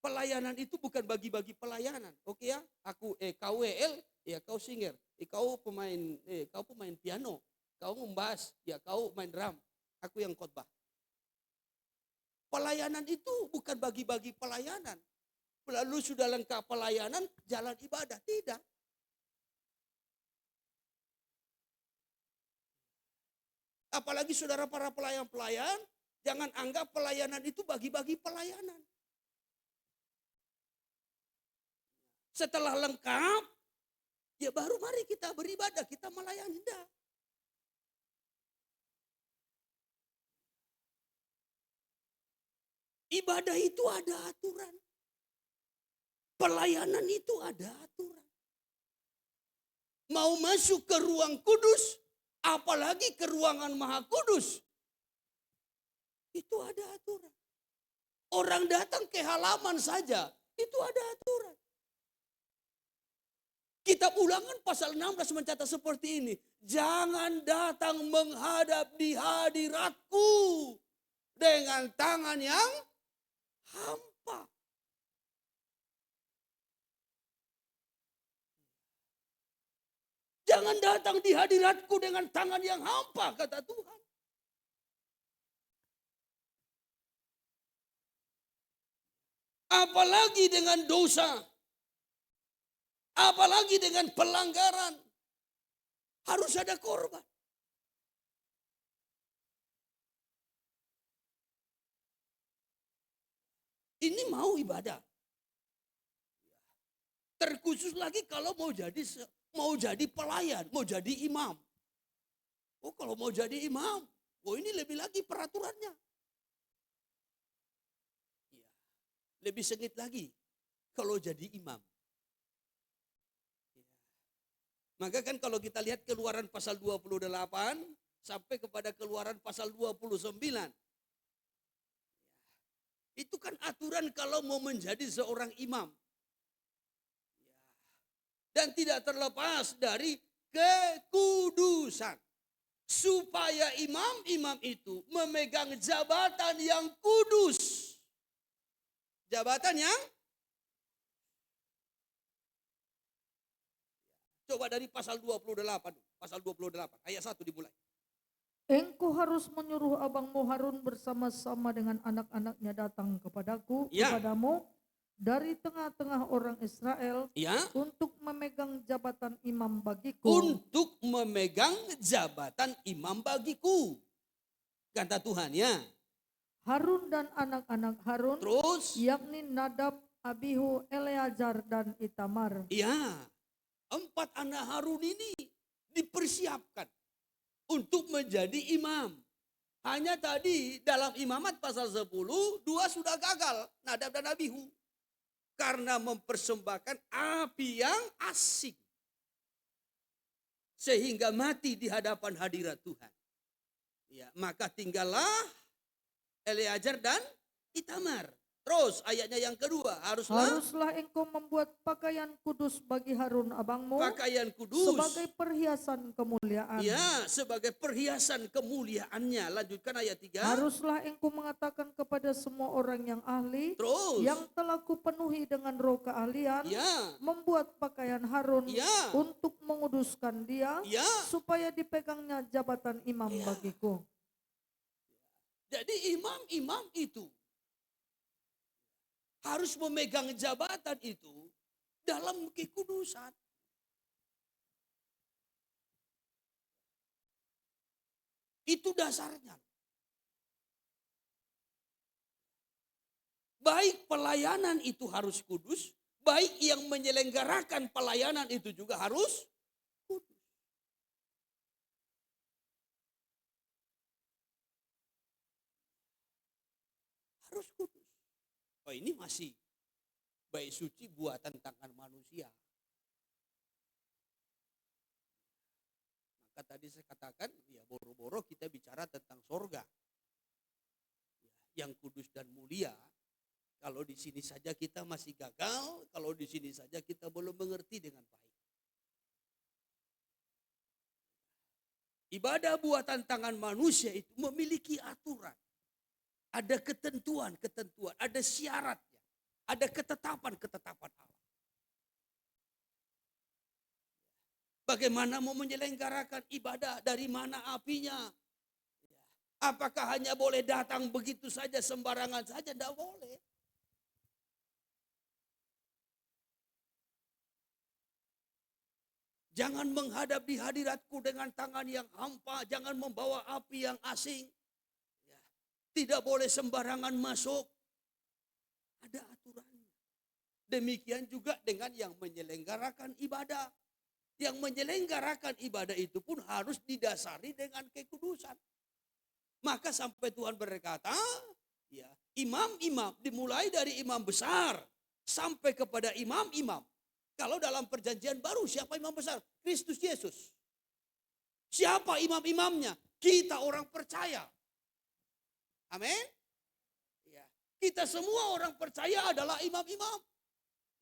Pelayanan itu bukan bagi-bagi pelayanan. Oke ya, aku kau WL, ya kau singer. Kau pemain piano. Kau membahas, ya kau main drum. Aku yang khotbah. Pelayanan itu bukan bagi-bagi pelayanan. Lalu sudah lengkap pelayanan, jalan ibadah. Tidak. Apalagi saudara para pelayan-pelayan, jangan anggap pelayanan itu bagi-bagi pelayanan. Setelah lengkap, ya baru mari kita beribadah, kita melayani. Tidak. Ibadah itu ada aturan. Pelayanan itu ada aturan. Mau masuk ke ruang kudus, apalagi ke ruangan maha kudus, itu ada aturan. Orang datang ke halaman saja, itu ada aturan. Kitab Ulangan pasal 16 mencatat seperti ini. Jangan datang menghadap di hadiratku dengan tangan yang hampa. Jangan datang di hadiratku dengan tangan yang hampa, kata Tuhan. Apalagi dengan dosa. Apalagi dengan pelanggaran. Harus ada korban. Ini mau ibadah. Terkhusus lagi kalau mau jadi pelayan, mau jadi imam. Oh, kalau mau jadi imam, oh ini lebih lagi peraturannya. Ya, lebih sengit lagi kalau jadi imam. Ya. Maka kan kalau kita lihat Keluaran pasal 28 sampai kepada Keluaran pasal 29. Itu kan aturan kalau mau menjadi seorang imam. Dan tidak terlepas dari kekudusan. Supaya imam-imam itu memegang jabatan yang kudus. Jabatan yang coba dari pasal 28. Pasal 28 ayat 1 dimulai. Engkau harus menyuruh abangmu Harun bersama-sama dengan anak-anaknya datang kepadaku, kepadamu dari tengah-tengah orang Israel untuk memegang jabatan imam bagiku. Untuk memegang jabatan imam bagiku. Kata Tuhan ya. Harun dan anak-anak Harun. Terus. Yakni Nadab, Abihu, Eleazar dan Itamar. Ya. 4 anak Harun ini dipersiapkan untuk menjadi imam. Hanya tadi dalam imamat pasal 10, 2 sudah gagal. Nadab dan Abihu. Karena mempersembahkan api yang asing. Sehingga mati di hadapan hadirat Tuhan. Ya, maka tinggallah Eleazar dan Itamar. Terus ayatnya yang kedua, haruslah engkau membuat pakaian kudus bagi Harun abangmu. Pakaian kudus. Sebagai perhiasan kemuliaan. Ya, sebagai perhiasan kemuliaannya. Lanjutkan ayat 3. Haruslah engkau mengatakan kepada semua orang yang ahli. Terus. Yang telah kupenuhi dengan roh keahlian. Membuat pakaian Harun. Untuk menguduskan dia. Supaya dipegangnya jabatan imam bagiku. Jadi imam-imam itu harus memegang jabatan itu dalam kekudusan. Itu dasarnya. Baik pelayanan itu harus kudus, baik yang menyelenggarakan pelayanan itu juga harus kudus. Harus kudus. Oh, ini masih baik suci buatan tangan manusia. Maka tadi saya katakan, ya boro-boro kita bicara tentang sorga. Yang kudus dan mulia. Kalau di sini saja kita masih gagal, kalau di sini saja kita belum mengerti dengan baik. Ibadah buatan tangan manusia itu memiliki aturan. Ada ketentuan, ada syaratnya, ada ketetapan Allah. Bagaimana mau menyelenggarakan ibadah, dari mana apinya? Apakah hanya boleh datang begitu saja, sembarangan saja? Tidak boleh. Jangan menghadap di hadiratku dengan tangan yang hampa, jangan membawa api yang asing. Tidak boleh sembarangan masuk. Ada aturannya. Demikian juga dengan yang menyelenggarakan ibadah. Yang menyelenggarakan ibadah itu pun harus didasari dengan kekudusan. Maka sampai Tuhan berkata, ya, imam-imam dimulai dari imam besar sampai kepada imam-imam. Kalau dalam perjanjian baru siapa imam besar? Kristus Yesus. Siapa imam-imamnya? Kita orang percaya. Amin. Ya. Kita semua orang percaya adalah imam-imam.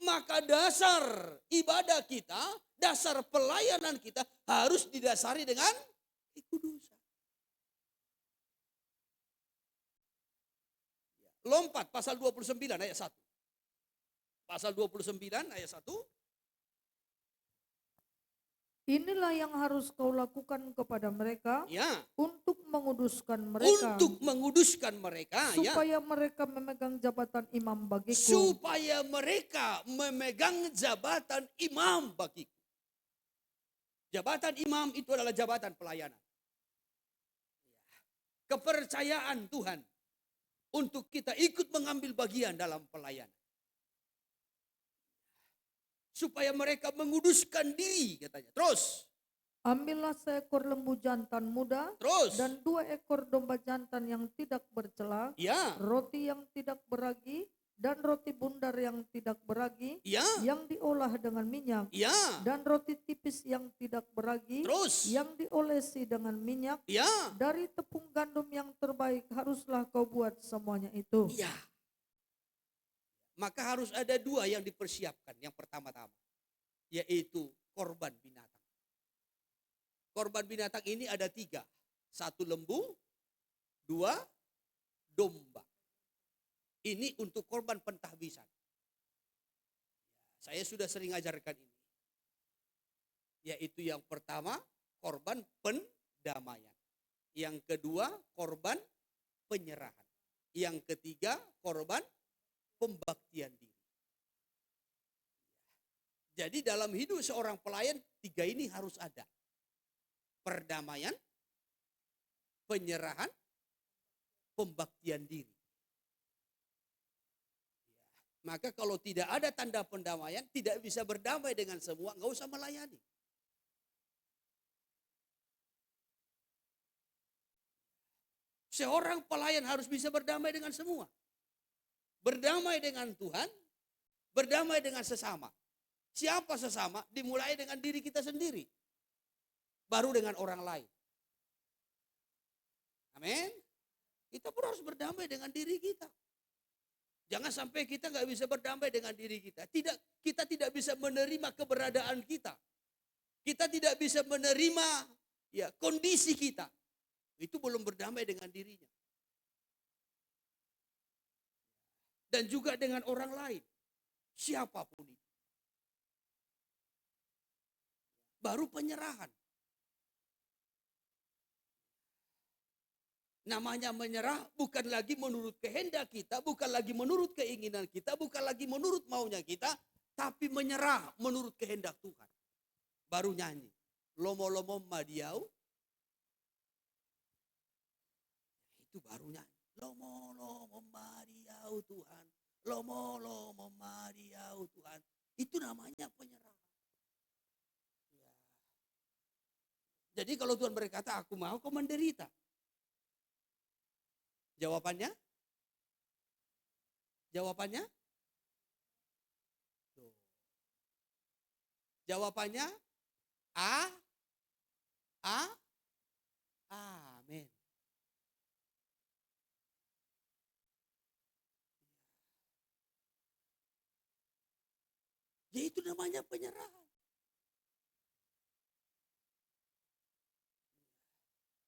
Maka dasar ibadah kita, dasar pelayanan kita harus didasari dengan kekudusan. Lompat pasal 29 ayat 1. Pasal 29 ayat 1. Inilah yang harus kau lakukan kepada mereka, untuk menguduskan mereka, supaya mereka memegang jabatan imam bagiku. Jabatan imam itu adalah jabatan pelayanan. Kepercayaan Tuhan untuk kita ikut mengambil bagian dalam pelayanan. supaya mereka menguduskan diri katanya. Terus. Ambillah seekor lembu jantan muda. Terus. Dan 2 ekor domba jantan yang tidak bercela. Ya. Roti yang tidak beragi. Dan roti bundar yang tidak beragi. Ya. Yang diolah dengan minyak. Ya. Dan roti tipis yang tidak beragi. Terus. Yang diolesi dengan minyak. Ya. Dari tepung gandum yang terbaik haruslah kau buat semuanya itu. Ya. Maka harus ada 2 yang dipersiapkan. Yang pertama-tama, yaitu korban binatang. Korban binatang ini ada 3. 1 lembu, 2 domba. Ini untuk korban pentahbisan. Saya sudah sering ajarkan ini. Yaitu yang pertama, korban pendamaian. Yang kedua, korban penyerahan. Yang ketiga, korban pembaktian diri. Jadi dalam hidup seorang pelayan, 3 ini harus ada. Perdamaian, penyerahan, pembaktian diri. Maka kalau tidak ada tanda pendamaian, tidak bisa berdamai dengan semua, nggak usah melayani. Seorang pelayan harus bisa berdamai dengan semua. Berdamai dengan Tuhan, berdamai dengan sesama. Siapa sesama? Dimulai dengan diri kita sendiri. Baru dengan orang lain. Amin. Kita pun harus berdamai dengan diri kita. Jangan sampai kita nggak bisa berdamai dengan diri kita. Kita tidak bisa menerima keberadaan kita. Kita tidak bisa menerima kondisi kita. Itu belum berdamai dengan dirinya. Dan juga dengan orang lain. Siapapun itu. Baru penyerahan. Namanya menyerah bukan lagi menurut kehendak kita, bukan lagi menurut keinginan kita, bukan lagi menurut maunya kita, tapi menyerah menurut kehendak Tuhan. Baru nyanyi. Lomo-lomo madiau. Itu baru nyanyi. Lomo-lomo madiau Tuhan. Lomo-lomo madiau Tuhan. Itu namanya penyerah. Jadi kalau Tuhan berkata, aku mau kau menderita. Jawabannya? Jawabannya? Tuh. Jawabannya? Amin. Ya itu namanya penyerahan.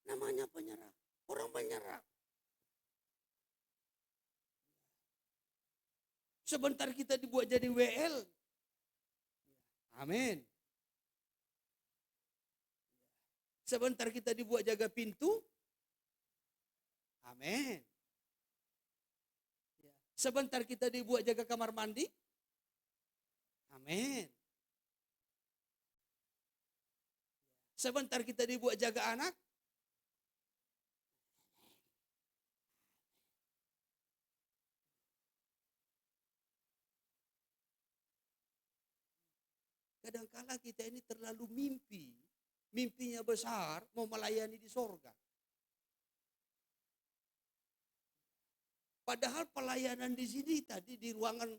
Namanya penyerah. Orang menyerah. Sebentar kita dibuat jadi WL. Amin. Sebentar kita dibuat jaga pintu. Amin. Sebentar kita dibuat jaga kamar mandi. Amin. Sebentar kita dibuat jaga anak. Kadangkala kita ini terlalu mimpi. Mimpinya besar, mau melayani di sorga. Padahal pelayanan di sini tadi di ruangan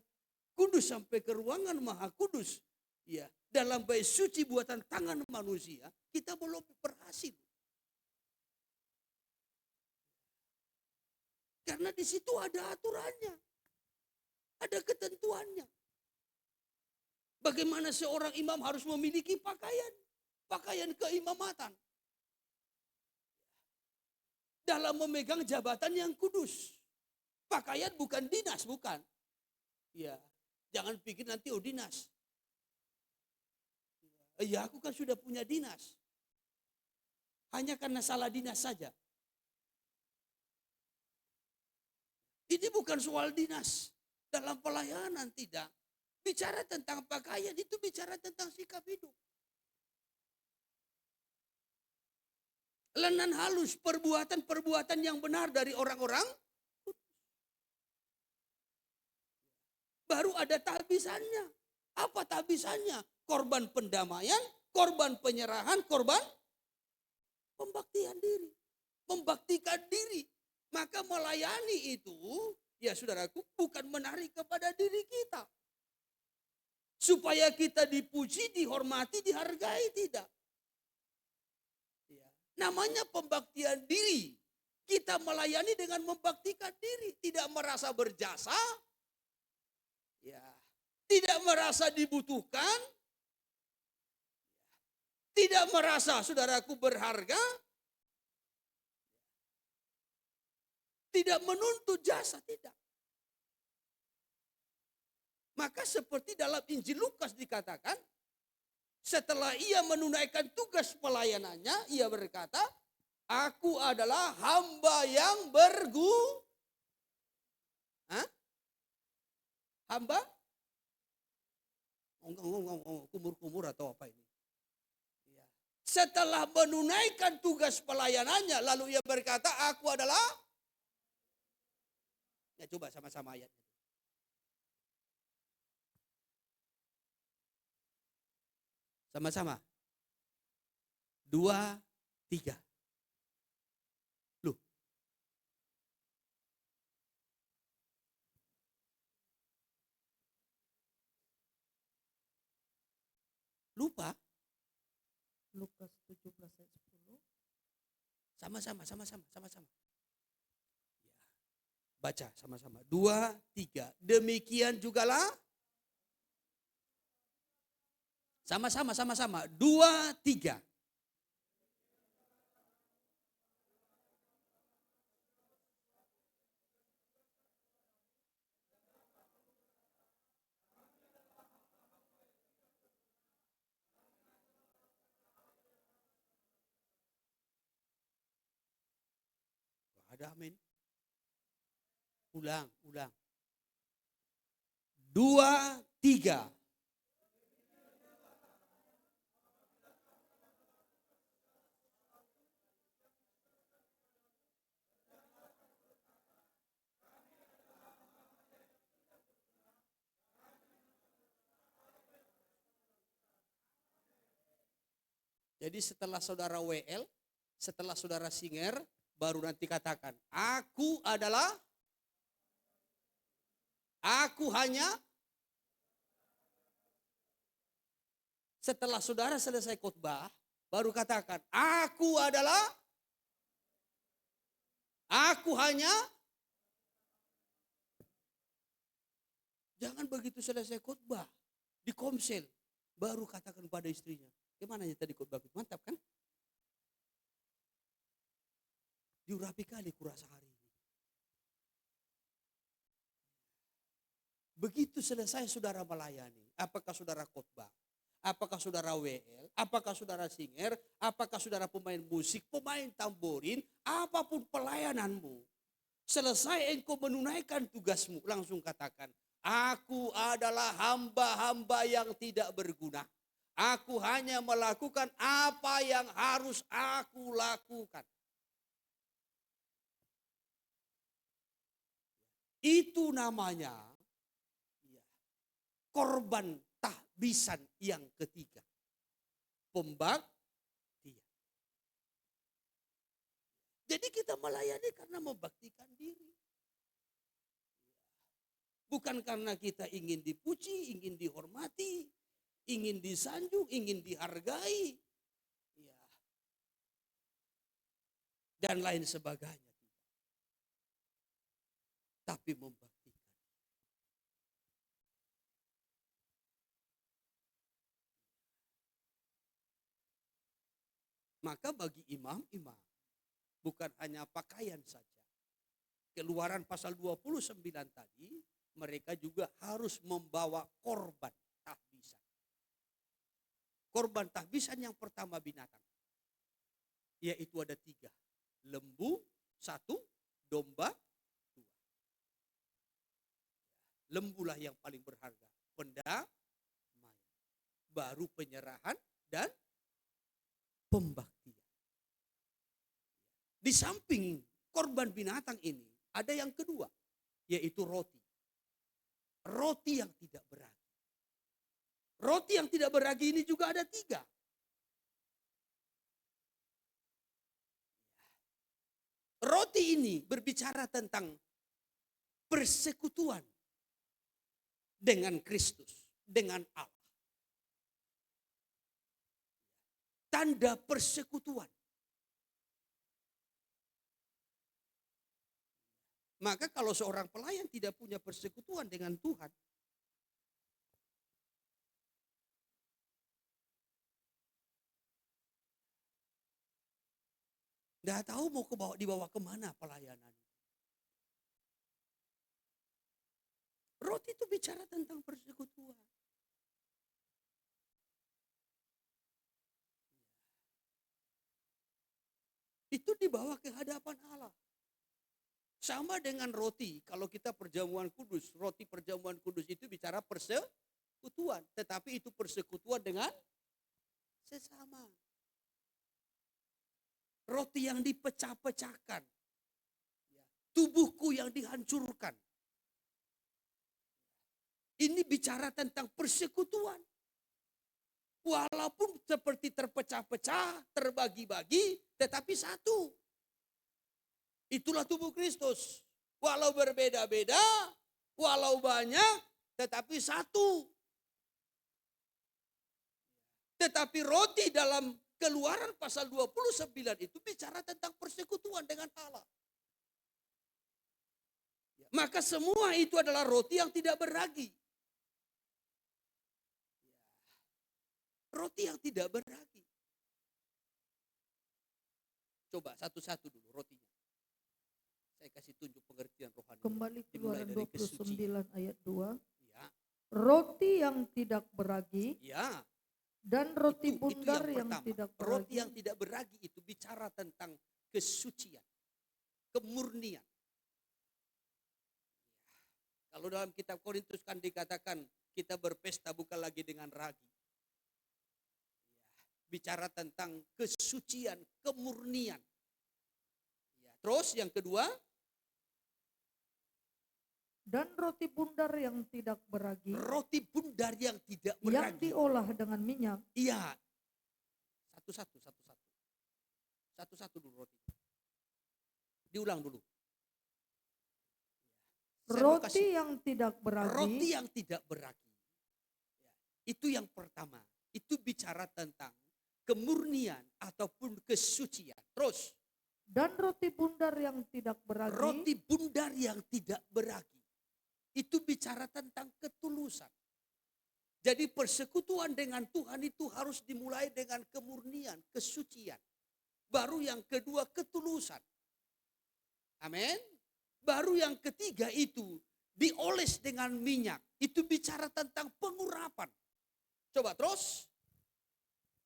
kudus sampai ke ruangan maha kudus. Ya, dalam bait suci buatan tangan manusia, kita belum berhasil. Karena di situ ada aturannya. Ada ketentuannya. Bagaimana seorang imam harus memiliki pakaian. Pakaian keimamatan. Dalam memegang jabatan yang kudus. Pakaian bukan dinas, bukan. Ya, jangan pikir nanti dinas. Ya aku kan sudah punya dinas. Hanya karena salah dinas saja. Ini bukan soal dinas. Dalam pelayanan tidak. Bicara tentang pakaian itu bicara tentang sikap hidup. Lenan halus, perbuatan-perbuatan yang benar dari orang-orang. Baru ada tahbisannya. Apa tahbisannya? Korban pendamaian, korban penyerahan, korban pembaktian diri. Membaktikan diri. Maka melayani itu, ya saudaraku, bukan menarik kepada diri kita. Supaya kita dipuji, dihormati, dihargai, tidak. Ya. Namanya pembaktian diri. Kita melayani dengan membaktikan diri. Tidak merasa berjasa. Ya. Tidak merasa dibutuhkan. Tidak merasa saudaraku berharga. Tidak menuntut jasa, tidak. Maka seperti dalam Injil Lukas dikatakan, setelah ia menunaikan tugas pelayanannya, ia berkata, aku adalah hamba yang hamba? Kumur-kumur atau apa ini? Setelah menunaikan tugas pelayanannya, lalu ia berkata, aku adalah, ya coba sama-sama ayat. Sama-sama. 2, 3. Loh. Lupa? Lukas 17 ayat 10. Sama-sama. Ya. Baca sama-sama. 2, 3. Demikian jugalah. Sama-sama. 2, 3. Ada amin. Ulang. 2, 3. Jadi setelah saudara WL, setelah saudara Singer, baru nanti katakan, aku hanya, setelah saudara selesai khotbah, baru katakan, aku hanya, jangan begitu selesai khotbah, di komsel, baru katakan pada istrinya, gimana ya tadi khotbah, mantap kan? Diurapi kali kurasa hari ini. Begitu selesai saudara melayani, apakah saudara khotbah, apakah saudara WL, apakah saudara singer, apakah saudara pemain musik, pemain tamborin, apapun pelayananmu. Selesai engkau menunaikan tugasmu, langsung katakan, aku adalah hamba-hamba yang tidak berguna. Aku hanya melakukan apa yang harus aku lakukan. Itu namanya korban tahbisan yang ketiga. Pembaktian. Jadi kita melayani karena membaktikan diri. Bukan karena kita ingin dipuji, ingin dihormati, ingin disanjung, ingin dihargai. Dan lain sebagainya. Tapi membaktikan. Maka bagi imam-imam, bukan hanya pakaian saja. Keluaran pasal 29 tadi, mereka juga harus membawa korban tahbisan. Korban tahbisan yang pertama binatang. Yaitu ada 3. Lembu 1, domba. Lembulah yang paling berharga. Pendamaian. Baru penyerahan dan pembaktian. Di samping korban binatang ini, ada yang kedua. Yaitu roti. Roti yang tidak beragi. Roti yang tidak beragi ini juga ada 3. Roti ini berbicara tentang persekutuan dengan Kristus, dengan Allah. Tanda persekutuan. Maka kalau seorang pelayan tidak punya persekutuan dengan Tuhan, nggak tahu mau dibawa kemana pelayanan. Roti itu bicara tentang persekutuan. Itu dibawa ke hadapan Allah. Sama dengan roti, kalau kita perjamuan kudus, roti perjamuan kudus itu bicara persekutuan. Tetapi itu persekutuan dengan sesama. Roti yang dipecah-pecahkan. Tubuhku yang dihancurkan. Ini bicara tentang persekutuan. Walaupun seperti terpecah-pecah, terbagi-bagi, tetapi satu. Itulah tubuh Kristus. Walau berbeda-beda, walau banyak, tetapi satu. Tetapi roti dalam Keluaran pasal 29 itu bicara tentang persekutuan dengan Allah. Maka semua itu adalah roti yang tidak beragi. Roti yang tidak beragi. Coba satu-satu dulu rotinya. Saya kasih tunjuk pengertian rohani. Kembali Keluaran 29 ayat 2. Ya. Roti yang tidak beragi. Ya. Dan roti bundar yang tidak beragi. Roti yang tidak beragi itu bicara tentang kesucian, kemurnian. Kalau dalam kitab Korintus kan dikatakan kita berpesta bukan lagi dengan ragi. Bicara tentang kesucian, kemurnian. Terus yang kedua, dan roti bundar yang tidak beragi. Roti bundar yang tidak beragi. Yang diolah dengan minyak. Iya. Satu-satu. Satu-satu dulu roti. Diulang dulu. Roti yang tidak beragi. Roti yang tidak beragi. Itu yang pertama. Itu bicara tentang kemurnian ataupun kesucian. Terus. Dan roti bundar yang tidak beragi. Roti bundar yang tidak beragi. Itu bicara tentang ketulusan. Jadi persekutuan dengan Tuhan itu harus dimulai dengan kemurnian, kesucian. Baru yang kedua ketulusan. Amin. Baru yang ketiga itu dioles dengan minyak. Itu bicara tentang pengurapan. Coba terus.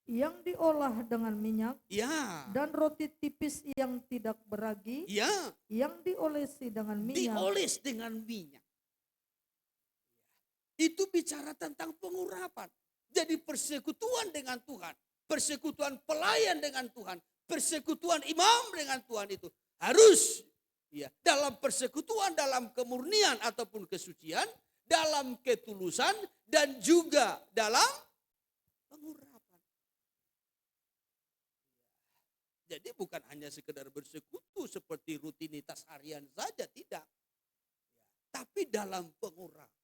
Yang diolah dengan minyak. Ya. Dan roti tipis yang tidak beragi. Ya. Yang diolesi dengan minyak. Dioles dengan minyak. Itu bicara tentang pengurapan. Jadi persekutuan dengan Tuhan, persekutuan pelayan dengan Tuhan, persekutuan imam dengan Tuhan itu harus dalam persekutuan, dalam kemurnian ataupun kesucian, dalam ketulusan dan juga dalam pengurapan. Jadi bukan hanya sekedar bersekutu seperti rutinitas harian saja, tidak. Tapi dalam pengurapan.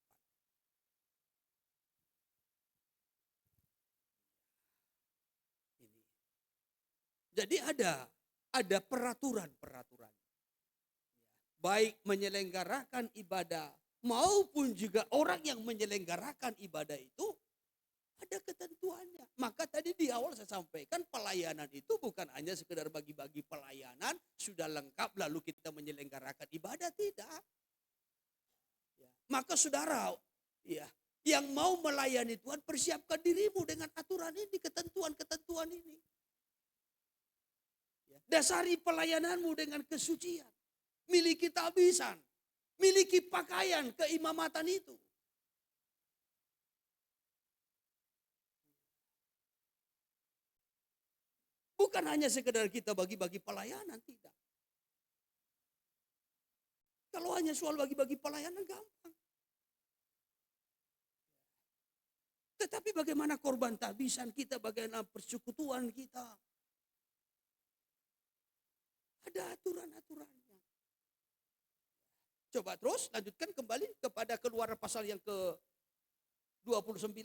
Jadi ada peraturan-peraturan. Baik menyelenggarakan ibadah maupun juga orang yang menyelenggarakan ibadah itu ada ketentuannya. Maka tadi di awal saya sampaikan pelayanan itu bukan hanya sekedar bagi-bagi pelayanan, sudah lengkap lalu kita menyelenggarakan ibadah, tidak. Maka saudara, yang mau melayani Tuhan persiapkan dirimu dengan aturan ini, ketentuan-ketentuan ini. Dasari pelayananmu dengan kesucian. Miliki tabisan. Miliki pakaian keimamatan itu. Bukan hanya sekedar kita bagi-bagi pelayanan, tidak. Kalau hanya soal bagi-bagi pelayanan gampang. Tetapi bagaimana korban tahbisan kita, bagaimana persekutuan kita. Ada aturan-aturannya. Coba terus lanjutkan kembali kepada Keluaran pasal yang ke-29.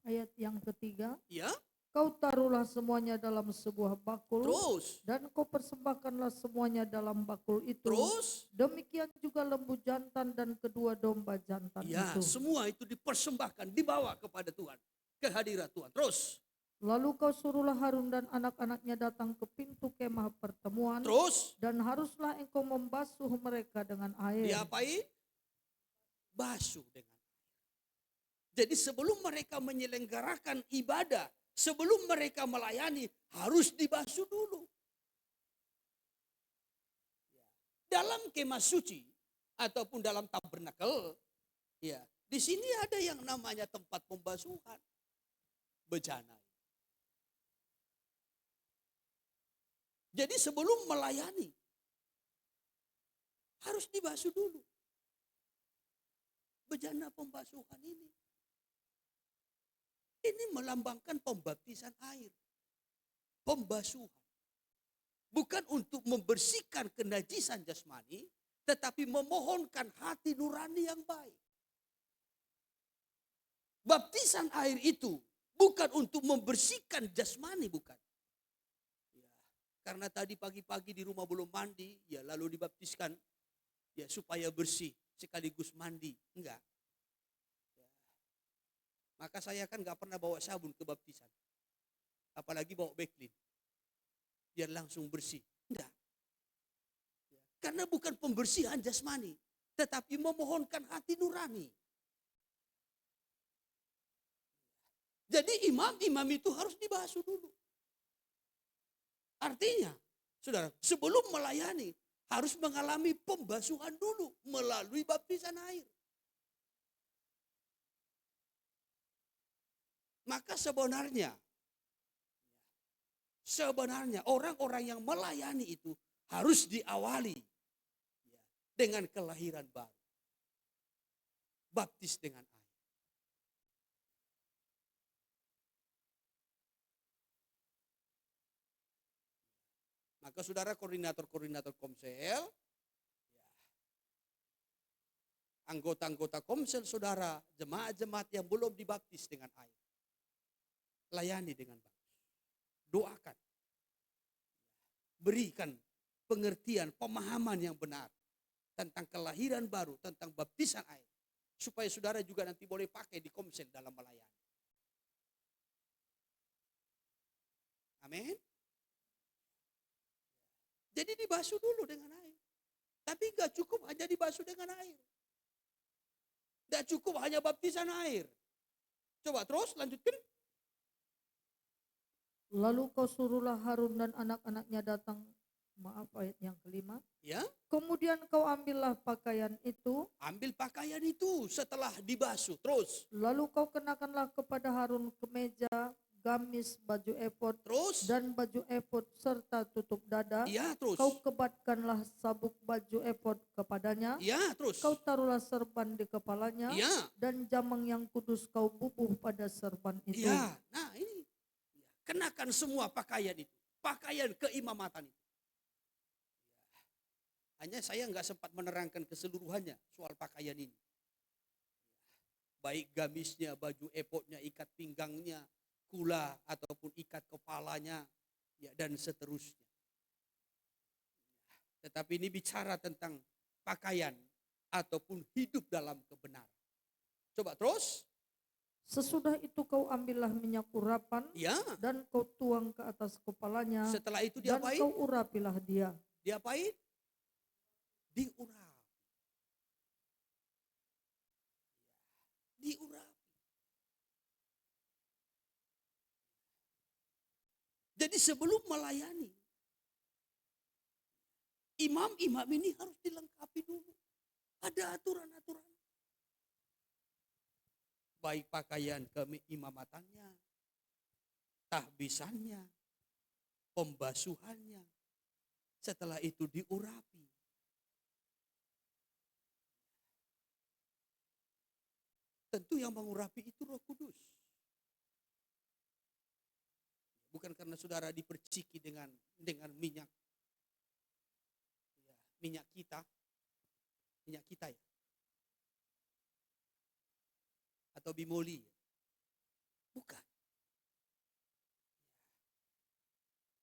Ayat yang ketiga. Ya. Kau taruhlah semuanya dalam sebuah bakul. Terus. Dan kau persembahkanlah semuanya dalam bakul itu. Terus. Demikian juga lembu jantan dan kedua domba jantan itu. Ya, semua itu dipersembahkan, dibawa kepada Tuhan. Kehadiran Tuhan. Terus. Lalu kau suruhlah Harun dan anak-anaknya datang ke pintu kemah pertemuan. Terus. Dan haruslah engkau membasuh mereka dengan air. Diapain? Basuh dengan air. Jadi sebelum mereka menyelenggarakan ibadah, sebelum mereka melayani, harus dibasuh dulu. Dalam kemah suci ataupun dalam tabernakel, ya, di sini ada yang namanya tempat pembasuhan. Bejana. Jadi sebelum melayani, harus dibasuh dulu. Bejana pembasuhan ini. Ini melambangkan pembaptisan air. Pembasuhan. Bukan untuk membersihkan kenajisan jasmani, tetapi memohonkan hati nurani yang baik. Baptisan air itu bukan untuk membersihkan jasmani, bukan. Ya, karena tadi pagi-pagi di rumah belum mandi, ya lalu dibaptiskan, ya supaya bersih sekaligus mandi. Enggak. Maka saya kan gak pernah bawa sabun ke baptisan. Apalagi bawa beklin. Biar langsung bersih. Enggak. Karena bukan pembersihan jasmani. Tetapi memohonkan hati nurani. Jadi imam itu harus dibasuh dulu. Artinya, saudara, sebelum melayani, harus mengalami pembasuhan dulu melalui baptisan air. Maka sebenarnya orang-orang yang melayani itu harus diawali dengan kelahiran baru. Baptis dengan air. Maka saudara koordinator-koordinator komsel, anggota-anggota komsel saudara, jemaat-jemaat yang belum dibaptis dengan air. Layani dengan bagus. Doakan. Berikan pengertian, pemahaman yang benar tentang kelahiran baru, tentang baptisan air. Supaya saudara juga nanti boleh pakai di komsel dalam melayani. Amin. Jadi dibasuh dulu dengan air. Tapi gak cukup hanya dibasuh dengan air. Gak cukup hanya baptisan air. Coba terus lanjutkan. Lalu kau suruhlah Harun dan anak-anaknya datang. Maaf, ayat yang kelima. Ya. Kemudian kau ambillah pakaian itu. Ambil pakaian itu setelah dibasuh. Terus. Lalu kau kenakanlah kepada Harun kemeja, gamis, baju efod, terus, dan baju efod serta tutup dada. Ya, terus. Kau kebatkanlah sabuk baju efod kepadanya. Ya, terus. Kau taruhlah serban di kepalanya. Ya. Dan jamang yang kudus kau bubuh pada serban itu. Ya, nah ini. Kenakan semua pakaian itu. Pakaian keimamatan itu. Hanya saya nggak sempat menerangkan keseluruhannya soal pakaian ini. Baik gamisnya, baju efodnya, ikat pinggangnya, kula ataupun ikat kepalanya, ya dan seterusnya. Tetapi ini bicara tentang pakaian ataupun hidup dalam kebenaran. Coba terus. Sesudah itu kau ambillah minyak urapan, ya, dan kau tuang ke atas kepalanya. Setelah itu dan diapain? kau urapilah dia. Diapain? Diurapi. Diurapi. Jadi sebelum melayani, imam-imam ini harus dilengkapi dulu. Ada aturan-aturan. Baik pakaian keimamatannya, tahbisannya, pembasuhannya. Setelah itu diurapi. Tentu yang mengurapi itu Roh Kudus. Bukan karena saudara diperciki dengan minyak, minyak kita ya, atau bimoli, bukan.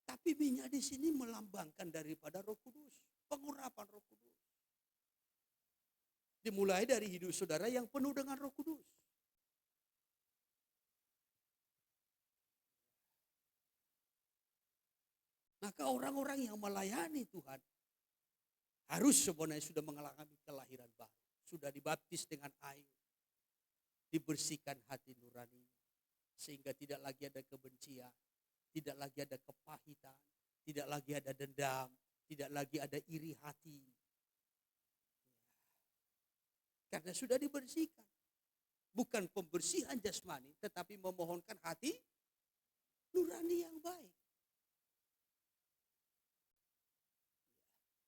Tapi minyak di sini melambangkan daripada Roh Kudus, pengurapan Roh Kudus. Dimulai dari hidup saudara yang penuh dengan Roh Kudus. Maka orang-orang yang melayani Tuhan harus sebenarnya sudah mengalami kelahiran baru. Sudah dibaptis dengan air. Dibersihkan hati nurani. Sehingga tidak lagi ada kebencian. Tidak lagi ada kepahitan. Tidak lagi ada dendam. Tidak lagi ada iri hati. Karena sudah dibersihkan. Bukan pembersihan jasmani, tetapi memohonkan hati nurani yang baik.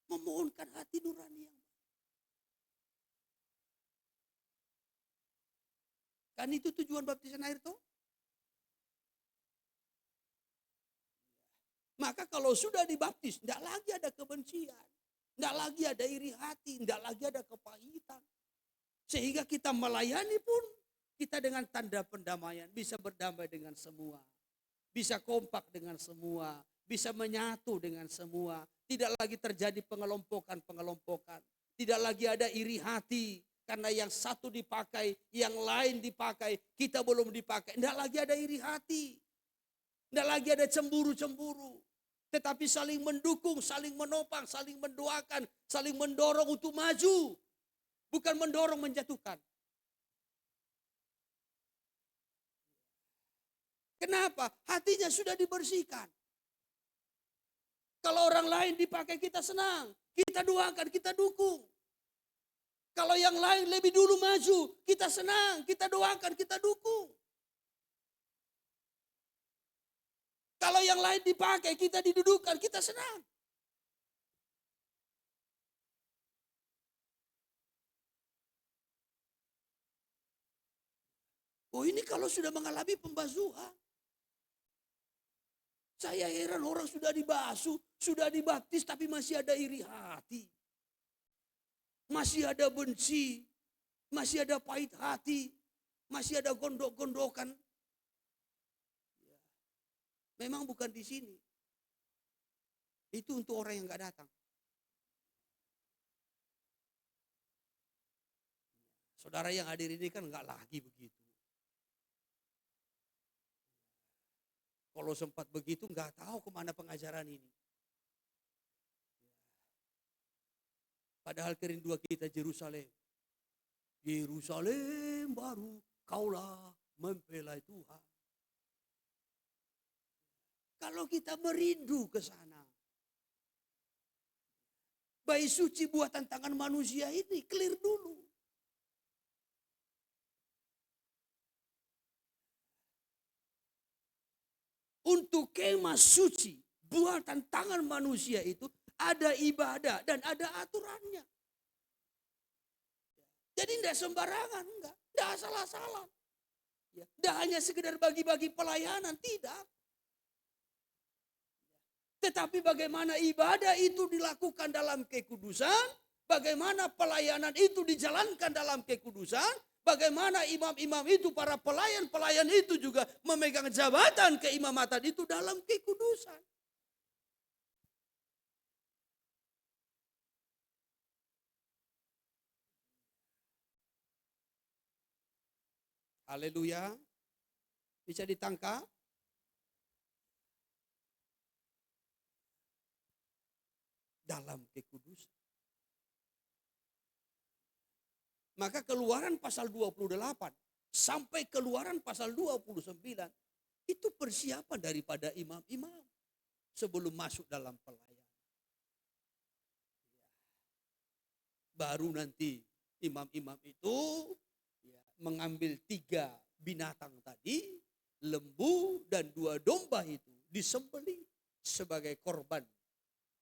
Memohonkan hati nurani yang baik. Kan itu tujuan baptisan air toh? Maka kalau sudah dibaptis, tidak lagi ada kebencian. Tidak lagi ada iri hati, tidak lagi ada kepahitan. Sehingga kita melayani pun, kita dengan tanda pendamaian, bisa berdamai dengan semua. Bisa kompak dengan semua, bisa menyatu dengan semua. Tidak lagi terjadi pengelompokan. Tidak lagi ada iri hati, karena yang satu dipakai, yang lain dipakai, kita belum dipakai. Tidak lagi ada iri hati. Tidak lagi ada cemburu-cemburu. Tetapi saling mendukung, saling menopang, saling mendoakan, saling mendorong untuk maju. Bukan mendorong menjatuhkan. Kenapa? Hatinya sudah dibersihkan. Kalau orang lain dipakai kita senang. Kita doakan, kita dukung. Kalau yang lain lebih dulu maju, kita senang, kita doakan, kita dukung. Kalau yang lain dipakai, kita didudukan, kita senang. Oh, ini kalau sudah mengalami pembasuhan. Saya heran orang sudah dibasuh, sudah dibaptis tapi masih ada iri hati. Masih ada benci, masih ada pahit hati, masih ada gondok-gondokan. Memang bukan di sini. Itu untuk orang yang gak datang. Saudara yang hadir ini kan gak lagi begitu. Kalau sempat begitu nggak tahu kemana pengajaran ini. Padahal kerinduan kita Yerusalem. Yerusalem baru kaulah mempelai Tuhan. Kalau kita merindu ke sana. Bayi suci buatan tangan manusia ini clear dulu. Untuk kemah suci buatan tangan manusia itu ada ibadah dan ada aturannya. Jadi tidak sembarangan, tidak asal-asalan. Tidak hanya sekedar bagi-bagi pelayanan, tidak. Tetapi bagaimana ibadah itu dilakukan dalam kekudusan, bagaimana pelayanan itu dijalankan dalam kekudusan, bagaimana imam-imam itu, para pelayan-pelayan itu juga memegang jabatan keimamatan itu dalam kekudusan. Haleluya. Bisa ditangkap? Dalam kekudusan. Maka Keluaran pasal 28 sampai Keluaran pasal 29 itu persiapan daripada imam-imam sebelum masuk dalam pelayanan. Baru nanti imam-imam itu mengambil 3 binatang tadi, lembu dan 2 domba itu disembelih sebagai korban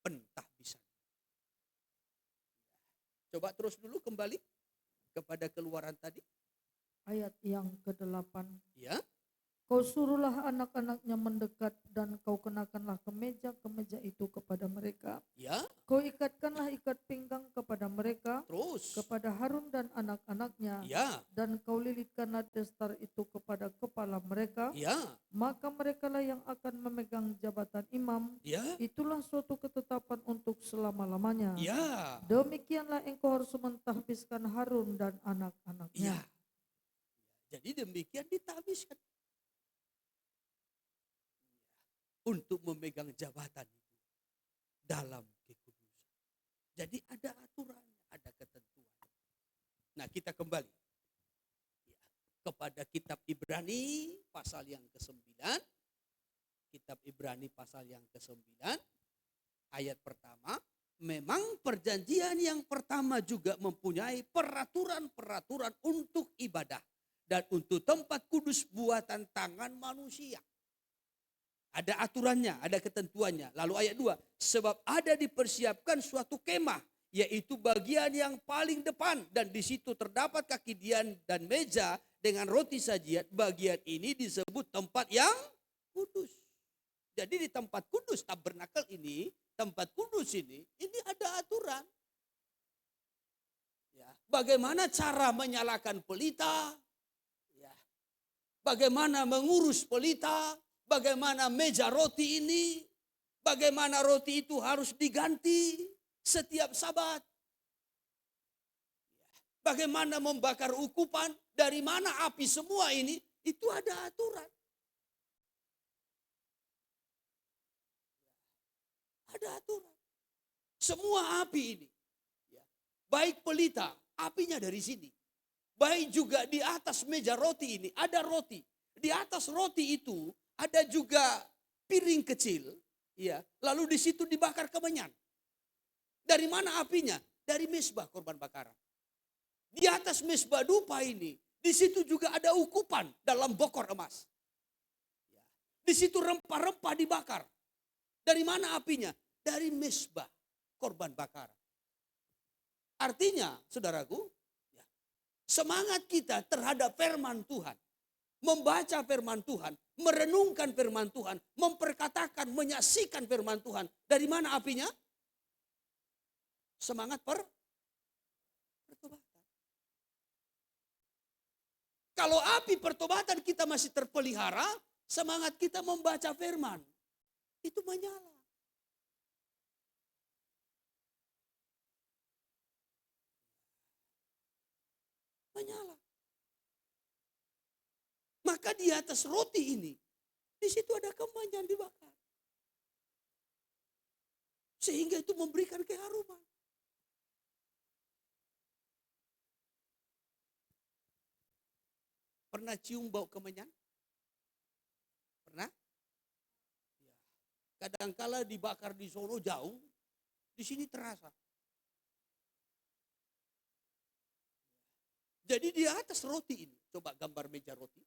pentahbisan. Coba terus dulu kembali kepada Keluaran tadi. Ayat yang ke-8. Ya. Kau suruhlah anak-anaknya mendekat dan kau kenakanlah kemeja itu kepada mereka. Ya. Kau ikatkanlah ikat pinggang kepada mereka, Terus. kepada Harun dan anak-anaknya. Ya. Dan kau lilitkanlah destar itu kepada kepala mereka. Ya. Maka merekalah yang akan memegang jabatan imam. Ya. Itulah suatu ketetapan untuk selama-lamanya. Ya. Demikianlah engkau harus mentahbiskan Harun dan anak-anaknya. Ya. Jadi demikian ditahbiskan. Untuk memegang jabatan itu dalam kekudusan. Jadi ada aturannya, ada ketentuan. Nah, kita kembali kepada kitab Ibrani pasal yang ke-9. Kitab Ibrani pasal yang ke-9 ayat pertama. Memang perjanjian yang pertama juga mempunyai peraturan-peraturan untuk ibadah dan untuk tempat kudus buatan tangan manusia. Ada aturannya, ada ketentuannya. Lalu ayat 2, sebab ada dipersiapkan suatu kemah, yaitu bagian yang paling depan. Dan di situ terdapat kaki dian dan meja dengan roti sajian. Bagian ini disebut tempat yang kudus. Jadi di tempat kudus, tabernakel ini, tempat kudus ini ada aturan. Ya, bagaimana cara menyalakan pelita, ya, bagaimana mengurus pelita, bagaimana meja roti ini, bagaimana roti itu harus diganti setiap Sabat. Bagaimana membakar ukupan, dari mana api semua ini, itu ada aturan. Ada aturan. Semua api ini, baik pelita, apinya dari sini. Baik juga di atas meja roti ini, ada roti. Di atas roti itu, ada juga piring kecil, ya. Lalu di situ dibakar kemenyan. Dari mana apinya? Dari mezbah korban bakaran. Di atas mezbah dupa ini, di situ juga ada ukupan dalam bokor emas. Ya. Di situ rempah-rempah dibakar. Dari mana apinya? Dari mezbah korban bakaran. Artinya, saudaraku, ya, semangat kita terhadap firman Tuhan, membaca firman Tuhan, merenungkan firman Tuhan, memperkatakan, menyaksikan firman Tuhan. Dari mana apinya? Semangat pertobatan. Kalau api pertobatan kita masih terpelihara, semangat kita membaca firman itu menyala. Menyala. Maka di atas roti ini, di situ ada kemenyan dibakar. Sehingga itu memberikan keharuman. Pernah cium bau kemenyan? Pernah? Ya. Kadangkala dibakar di Solo jauh, di sini terasa. Jadi di atas roti ini, coba gambar meja roti.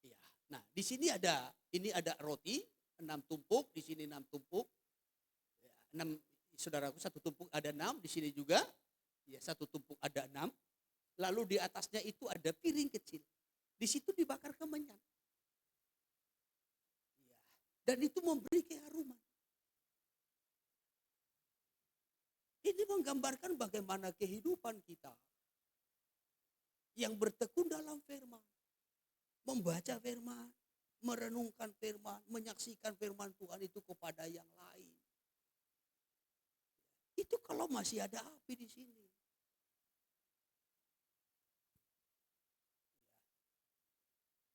Ya. Nah, di sini ada roti 6 tumpuk, di sini 6 tumpuk. Ya, 6, saudaraku, 1 tumpuk ada 6, di sini juga. Ya, 1 tumpuk ada 6. Lalu di atasnya itu ada piring kecil. Di situ dibakar kemenyan. Ya. Dan itu memberi keharuman. Ini menggambarkan bagaimana kehidupan kita yang bertekun dalam firman. Membaca firman, merenungkan firman, menyaksikan firman Tuhan itu kepada yang lain. Itu kalau masih ada api di sini.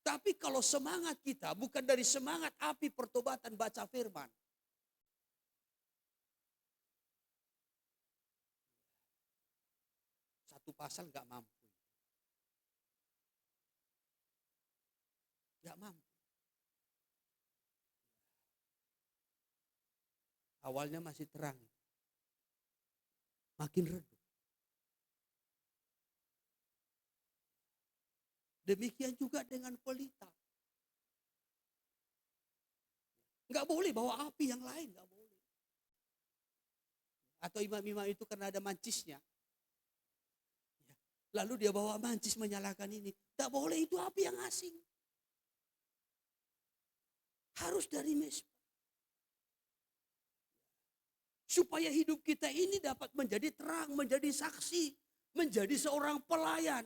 Tapi kalau semangat kita bukan dari semangat api pertobatan baca firman. Satu pasal gak mampu. Gak mampu. Awalnya masih terang. Makin redup. Demikian juga dengan pelita. Gak boleh bawa api yang lain, gak boleh. Atau imam-imam itu karena ada mancisnya. Lalu dia bawa mancis menyalakan ini. Tak boleh, itu api yang asing. Harus dari mesbah. Supaya hidup kita ini dapat menjadi terang, menjadi saksi, menjadi seorang pelayan.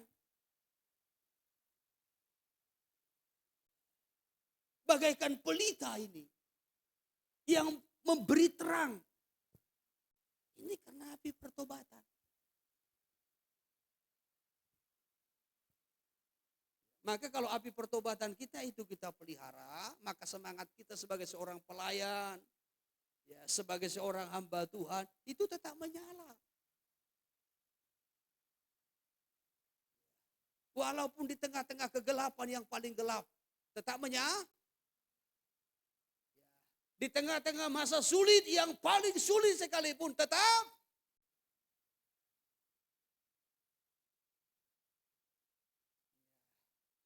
Bagaikan pelita ini yang memberi terang. Ini karena api pertobatan. Maka kalau api pertobatan kita itu kita pelihara, maka semangat kita sebagai seorang pelayan, ya, sebagai seorang hamba Tuhan, itu tetap menyala. Walaupun di tengah-tengah kegelapan yang paling gelap, tetap menyala. Di tengah-tengah masa sulit yang paling sulit sekalipun, tetap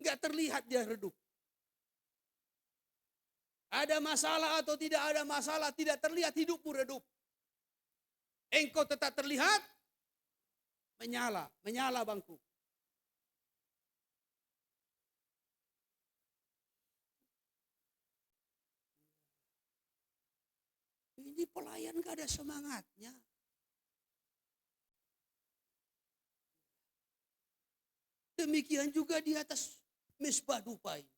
nggak terlihat dia redup. Ada masalah atau tidak ada masalah, tidak terlihat hidupmu redup. Engkau tetap terlihat menyala, menyala bangku. Ini pelayan gak ada semangatnya. Demikian juga di atas mesbah dupa ini.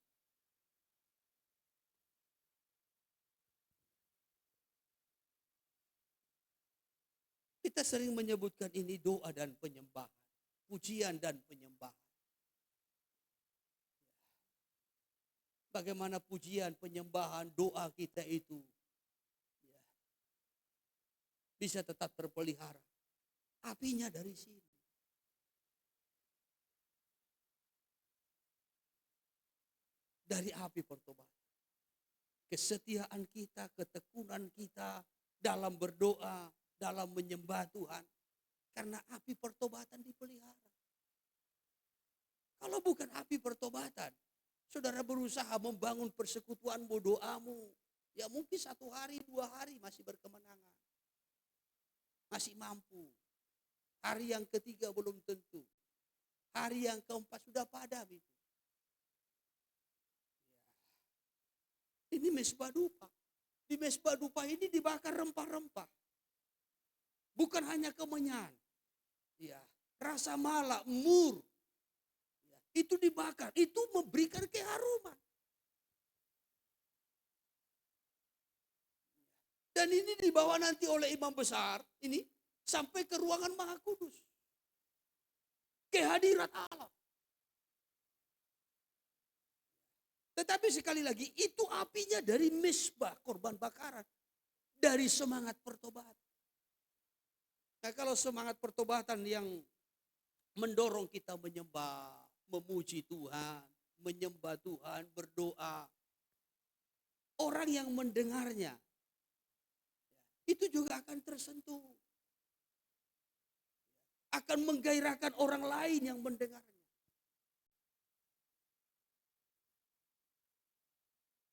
Kita sering menyebutkan ini doa dan penyembahan. Pujian dan penyembahan. Bagaimana pujian, penyembahan, doa kita itu bisa tetap terpelihara. Apinya dari sini. Dari api pertobatan. Kesetiaan kita, ketekunan kita dalam berdoa, dalam menyembah Tuhan. Karena api pertobatan dipelihara. Kalau bukan api pertobatan, saudara berusaha membangun persekutuanmu, doamu. Ya mungkin 1 hari, 2 hari masih berkemenangan. Masih mampu. Hari yang ketiga belum tentu. Hari yang keempat sudah padam itu. Ini mesbah dupa. Di mesbah dupa ini dibakar rempah-rempah. Bukan hanya kemenyan. Ya, rasa malak, mur. Ya, itu dibakar. Itu memberikan keharuman. Dan ini dibawa nanti oleh imam besar. Ini sampai ke ruangan Maha Kudus. Kehadirat Allah. Tetapi sekali lagi itu apinya dari mesbah korban bakaran. Dari semangat pertobatan. Nah kalau semangat pertobatan yang mendorong kita menyembah, memuji Tuhan, menyembah Tuhan, berdoa. Orang yang mendengarnya itu juga akan tersentuh. Akan menggairahkan orang lain yang mendengarnya.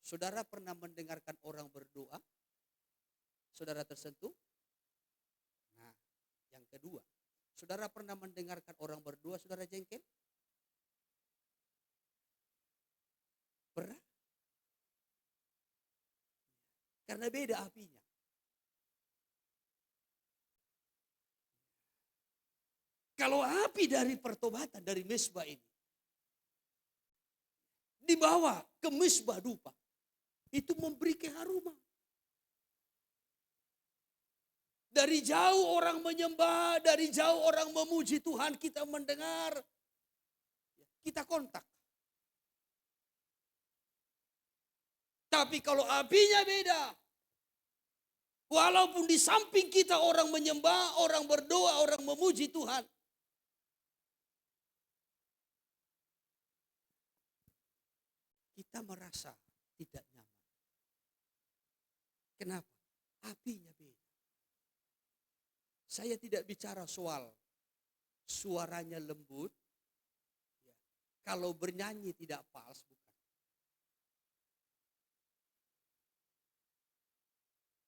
Saudara pernah mendengarkan orang berdoa? Saudara tersentuh? Nah, yang kedua. Saudara pernah mendengarkan orang berdoa, saudara jengkel? Pernah? Karena beda apinya. Kalau api dari pertobatan, dari mesbah ini, dibawa ke mesbah dupa, itu memberi keharuman. Dari jauh orang menyembah, dari jauh orang memuji Tuhan, kita mendengar, kita kontak. Tapi kalau apinya beda, walaupun di samping kita orang menyembah, orang berdoa, orang memuji Tuhan, kita merasa tidak nyaman. Kenapa? Apinya beda. Saya tidak bicara soal suaranya lembut, ya. Kalau bernyanyi tidak fals, bukan.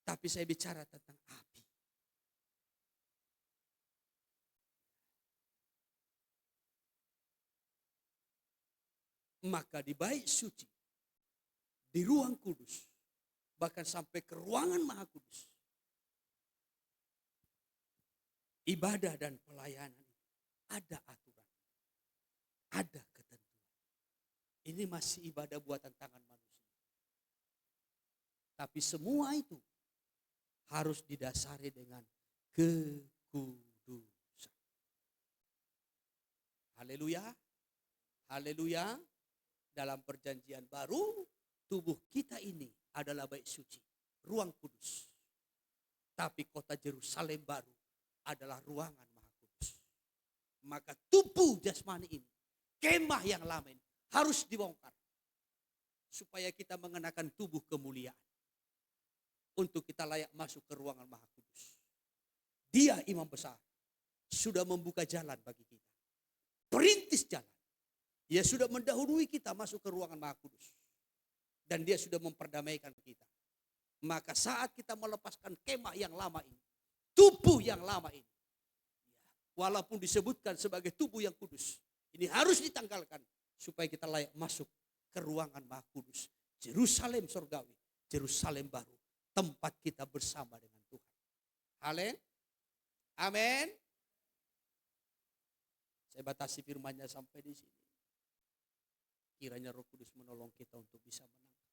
Tapi saya bicara tentang api. Maka di bait suci, di ruang kudus, bahkan sampai ke ruangan maha kudus, ibadah dan pelayanan ada aturan, ada ketentuan. Ini masih ibadah buatan tangan manusia. Tapi semua itu harus didasari dengan kekudusan. Haleluya. Haleluya. Dalam perjanjian baru, tubuh kita ini adalah bait suci, ruang kudus. Tapi kota Yerusalem baru adalah ruangan maha kudus. Maka tubuh jasmani ini, kemah yang lama ini, harus dibongkar. Supaya kita mengenakan tubuh kemuliaan. Untuk kita layak masuk ke ruangan maha kudus. Dia imam besar, sudah membuka jalan bagi kita. Perintis jalan. Dia sudah mendahului kita masuk ke ruangan maha kudus. Dan dia sudah memperdamaikan kita. Maka saat kita melepaskan kemah yang lama ini, tubuh yang lama ini, walaupun disebutkan sebagai tubuh yang kudus, ini harus ditanggalkan supaya kita layak masuk ke ruangan maha kudus. Yerusalem surgawi, Yerusalem baru, tempat kita bersama dengan Tuhan. Haleluya. Amin. Saya batasi firman-Nya sampai di sini. Kiranya Roh Kudus menolong kita untuk bisa menangkap